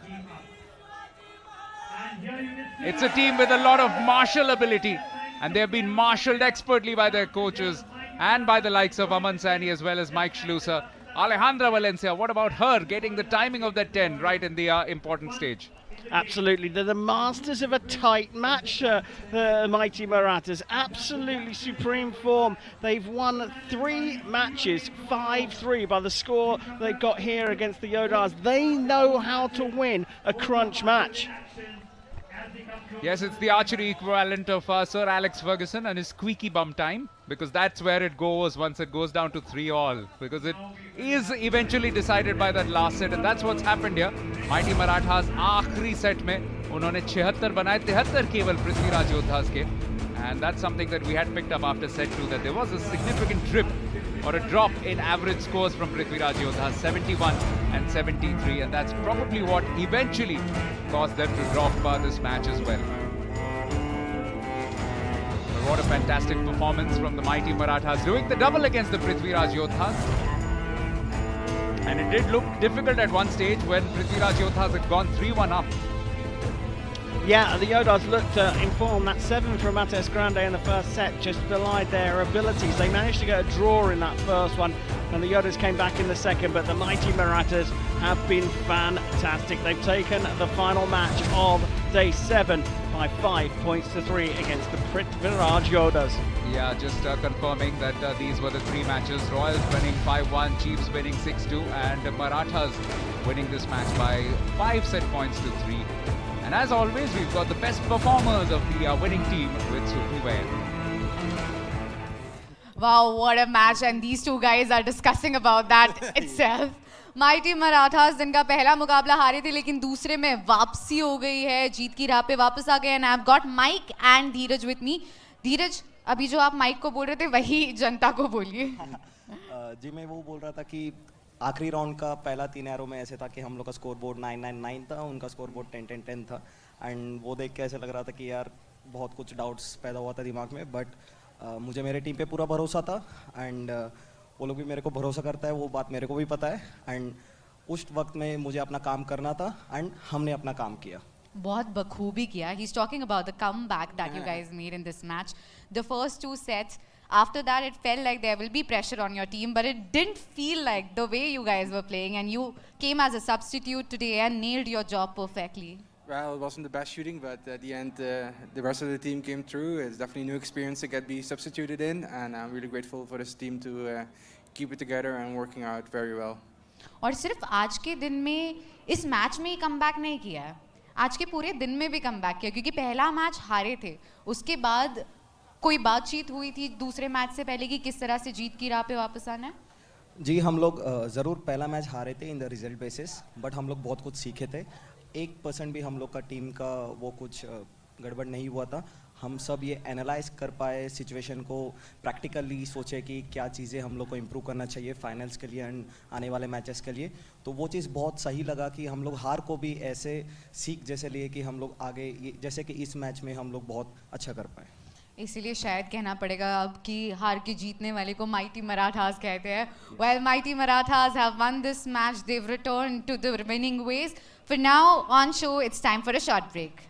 It's a team with a lot of martial ability, and they've been marshalled expertly by their coaches and by the likes of Aman Saini as well as Mike Schlusser. Alejandra Valencia, what about her getting the timing of that 10 right in the important stage? Absolutely, they're the masters of a tight match, the mighty Marathas. Absolutely supreme form. They've won 3 matches, 5-3 by the score they've got here against the Yodhas. They know how to win a crunch match. Yes, it's the archery equivalent of Sir Alex Ferguson and his squeaky bum time, because that's where it goes once it goes down to 3-all, because it is eventually decided by that last set, and that's what's happened here. Mighty Marathas आखिरी set में उन्होंने 76 बनाए, 73 केवल Privithraaj Yodhas के, and that's something that we had picked up after set 2, that there was a significant drip or a drop in average scores from Privithraaj Yodhas, 71 and 73, and that's probably what eventually caused them to drop this match as well. But what a fantastic performance from the mighty Marathas, doing the double against the Privithraaj Yodhas. And it did look difficult at one stage when Privithraaj Yodhas had gone 3-1 up. Yeah, the Yodhas looked in form. That 7 from Mates Grande in the first set just belied their abilities. They managed to get a draw in that first one, and the Yodhas came back in the second, but the mighty Marathas have been fantastic. They've taken the final match of day 7 by 5 points to 3 against the Privithraaj Yodhas. Yeah, just confirming that these were the 3 matches. Royals winning 5-1, Chiefs winning 6-2, and Marathas winning this match by 5 set points to 3. And as always, we've got the best performers of the winning team with Sukhni Vail. Wow, what a match, and these two guys are discussing about that itself. Mighty Marathas जिनका पहला मुकाबला हारे थे, लेकिन दूसरे में वापसी हो गई है, जीत की राह पे वापस आ गए. And I've got Mike and Dheeraj with me. Dheeraj, अभी जो आप माइक को बोल रहे थे वही जनता को बोलिए. जी मैं वो बोल रहा था कि आखिरी राउंड का पहला 3 एरो में ऐसे था कि हम लोग का स्कोर बोर्ड 9-9-9 था, उनका स्कोर बोर्ड 10-10-10 था. एंड वो देख के ऐसे लग रहा था कि यार बहुत कुछ डाउट्स पैदा हुआ था दिमाग में, बट मुझे मेरे टीम पे पूरा भरोसा था, एंड वो लोग भी मेरे को भरोसा करता है, वो बात मेरे को भी पता है. एंड उस वक्त में मुझे अपना काम करना था, एंड हमने अपना काम किया. बहुत बखूबी किया. He's talking about the comeback that you guys made in this match. The first 2 sets, after that it felt like there will be pressure on your team, but it didn't feel like the way you guys were playing, and you came as a substitute today and nailed your job perfectly. Well, it wasn't the best shooting, but at the end, the rest of the team came through. It's definitely a new experience to be substituted in, and I'm really grateful for this team to keep it together and working out very well. और सिर्फ आज के दिन में इस match में ही comeback नहीं किया है, आज के पूरे दिन में भी कमबैक किया, क्योंकि पहला मैच हारे थे, उसके बाद कोई बातचीत हुई थी दूसरे मैच से पहले कि किस तरह से जीत की राह पे वापस आना है? जी हम लोग ज़रूर पहला मैच हारे थे in the result basis, but हम लोग बहुत कुछ सीखे थे. 1% भी हम लोग का टीम का वो कुछ गड़बड़ नहीं हुआ था. हम सब ये एनालाइज कर पाए सिचुएशन को, प्रैक्टिकली सोचे कि क्या चीज़ें हम लोग को इम्प्रूव करना चाहिए फाइनल्स के लिए एंड आने वाले मैचेस के लिए. तो वो चीज़ बहुत सही लगा कि हम लोग हार को भी ऐसे सीख जैसे लिए कि हम लोग आगे जैसे कि इस मैच में हम लोग बहुत अच्छा कर पाए. इसीलिए शायद कहना पड़ेगा अब कि हार के जीतने वाले को माइटी मराठास कहते हैं. Well, mighty Marathas have won this match. They've returned to the winning ways. For now, on show, it's time for a short break.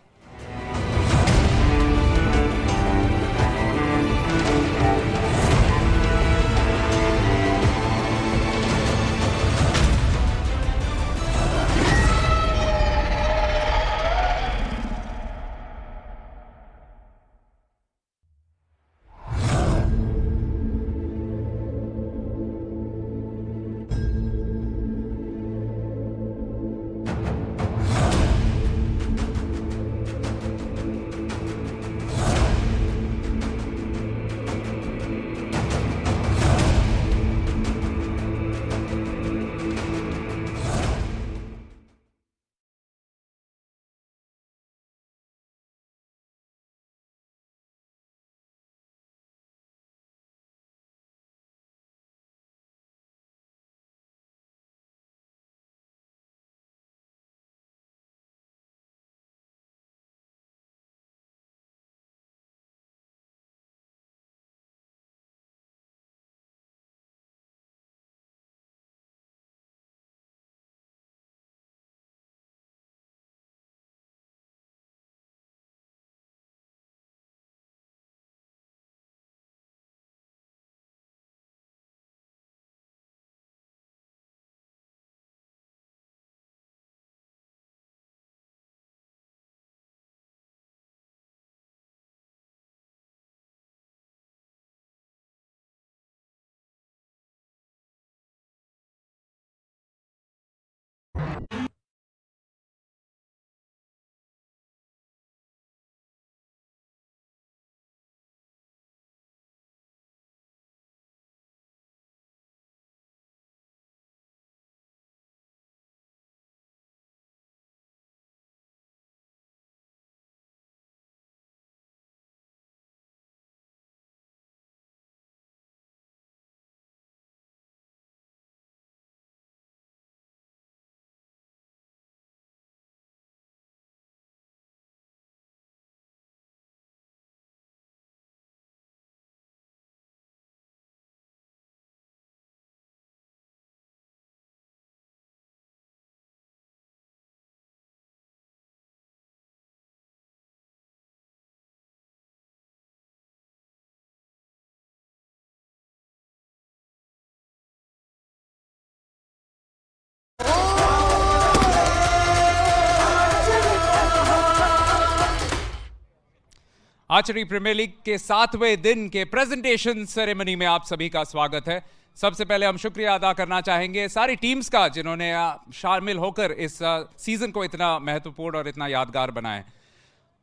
Archery premier league के 7वें दिन के प्रेजेंटेशन सेरेमनी में आप सभी का स्वागत है। सबसे पहले हम शुक्रिया अदा करना चाहेंगे सारी टीम्स का जिन्होंने शामिल होकर इस सीजन को इतना महत्वपूर्ण और इतना यादगार बनाया।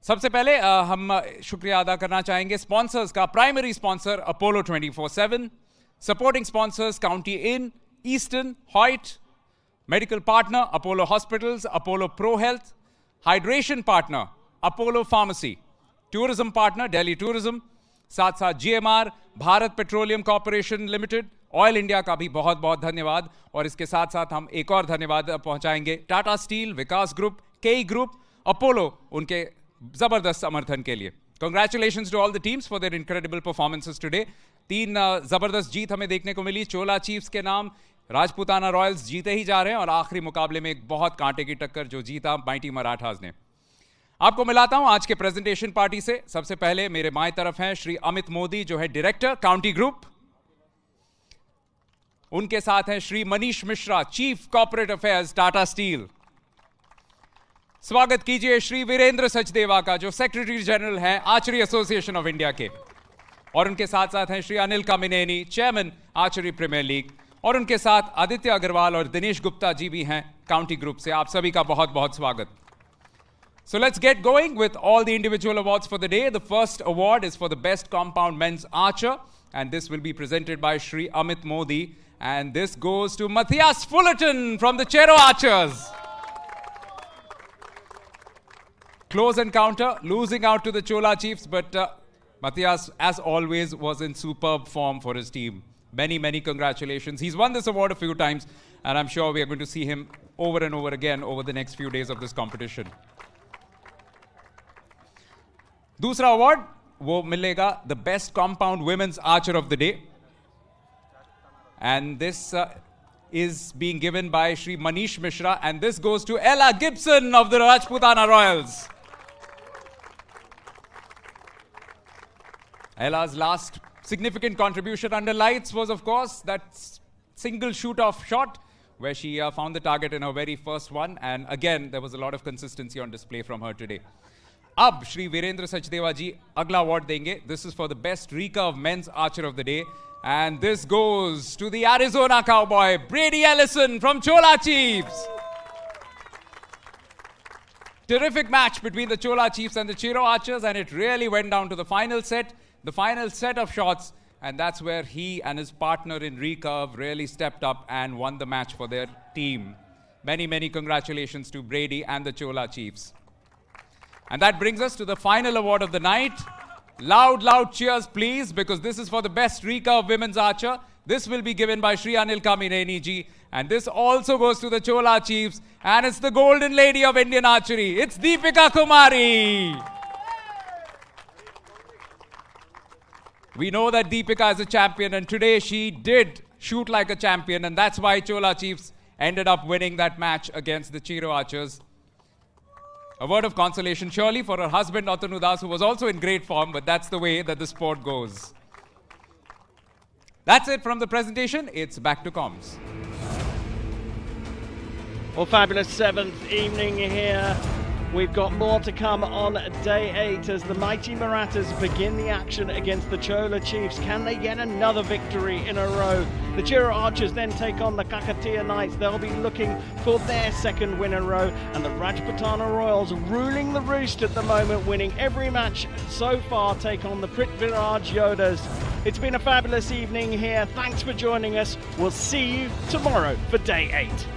सबसे पहले हम शुक्रिया अदा करना चाहेंगे स्पॉन्सर्स का। Primary sponsor Apollo 24/7, supporting sponsors county inn, eastern, हॉइट, medical partner Apollo hospitals, Apollo pro health, hydration partner Apollo pharmacy, tourism partner Delhi tourism, साथ साथ GMR, Bharat petroleum corporation limited, oil India का भी बहुत बहुत धन्यवाद। और इसके साथ साथ हम एक और धन्यवाद पहुंचाएंगे टाटा स्टील, विकास ग्रुप, केई ग्रुप, अपोलो उनके जबरदस्त समर्थन के लिए। Congratulations to all the teams for their incredible performances today. 3 जबरदस्त जीत हमें देखने को मिली। चोला चीफ्स के नाम, राजपुताना रॉयल्स जीते ही जा रहे हैं और आखिरी मुकाबले में एक बहुत कांटे की टक्कर जो जीता माइटी मराठास ने। आपको मिलाता हूं आज के प्रेजेंटेशन पार्टी से। सबसे पहले मेरे बाएं तरफ हैं श्री अमित मोदी जो है डायरेक्टर काउंटी ग्रुप। उनके साथ हैं Shri Manish Mishra, chief corporate affairs Tata steel. स्वागत कीजिए श्री वीरेंद्र सचदेवा का जो सेक्रेटरी जनरल हैं आर्चरी एसोसिएशन ऑफ इंडिया के। और उनके साथ साथ हैं Shri Anil Kamineni, chairman archery premier league. और उनके साथ आदित्य अग्रवाल और दिनेश गुप्ता जी भी हैं काउंटी ग्रुप से। आप सभी का बहुत बहुत स्वागत। So let's get going with all the individual awards for the day. The first award is for the best compound men's archer, and this will be presented by Shri Amit Modi, and this goes to Matthias Fullerton from the Chero Archers. Close encounter, losing out to the Chola Chiefs, but Matthias, as always, was in superb form for his team. Many, many congratulations. He's won this award a few times, and I'm sure we are going to see him over and over again over the next few days of this competition. दूसरा award वो मिलेगा the best compound women's archer of the day, and this is being given by Shri Manish Mishra, and this goes to Ella Gibson of the Rajputana royals. Ella's last significant contribution under lights was, of course, that single shoot-off shot where she found the target in her very first one. And again, there was a lot of consistency on display from her today. अब श्री वीरेंद्र सचदेवा जी अगला award देंगे. This is for the best recurve men's archer of the day. And this goes to the Arizona cowboy, Brady Ellison from Chola Chiefs. Terrific match between the Chola Chiefs and the Chero Archers, and it really went down to the final set of shots, and that's where he and his partner in recurve really stepped up and won the match for their team. Many, many congratulations to Brady and the Chola Chiefs. And that brings us to the final award of the night. Loud, loud cheers, please, because this is for the best recurve women's archer. This will be given by Shri Anil Kamineni ji. And this also goes to the Chola Chiefs. And it's the golden lady of Indian archery. It's Deepika Kumari. We know that Deepika is a champion, and today she did shoot like a champion, and that's why Chola Chiefs ended up winning that match against the Chero Archers. A word of consolation surely for her husband Atanu Das, who was also in great form, but that's the way that the sport goes. That's it from the presentation. It's back to comms. Well, fabulous 7th evening here We've got more to come on day 8 as the mighty Marathas begin the action against the Chola Chiefs. Can they get another victory in a row? The Chero Archers then take on the Kakatiya Knights. They'll be looking for their second win in a row. And the Rajputana Royals, ruling the roost at the moment, winning every match so far, take on the Privithraaj Yodhas. It's been a fabulous evening here. Thanks for joining us. We'll see you tomorrow for day 8.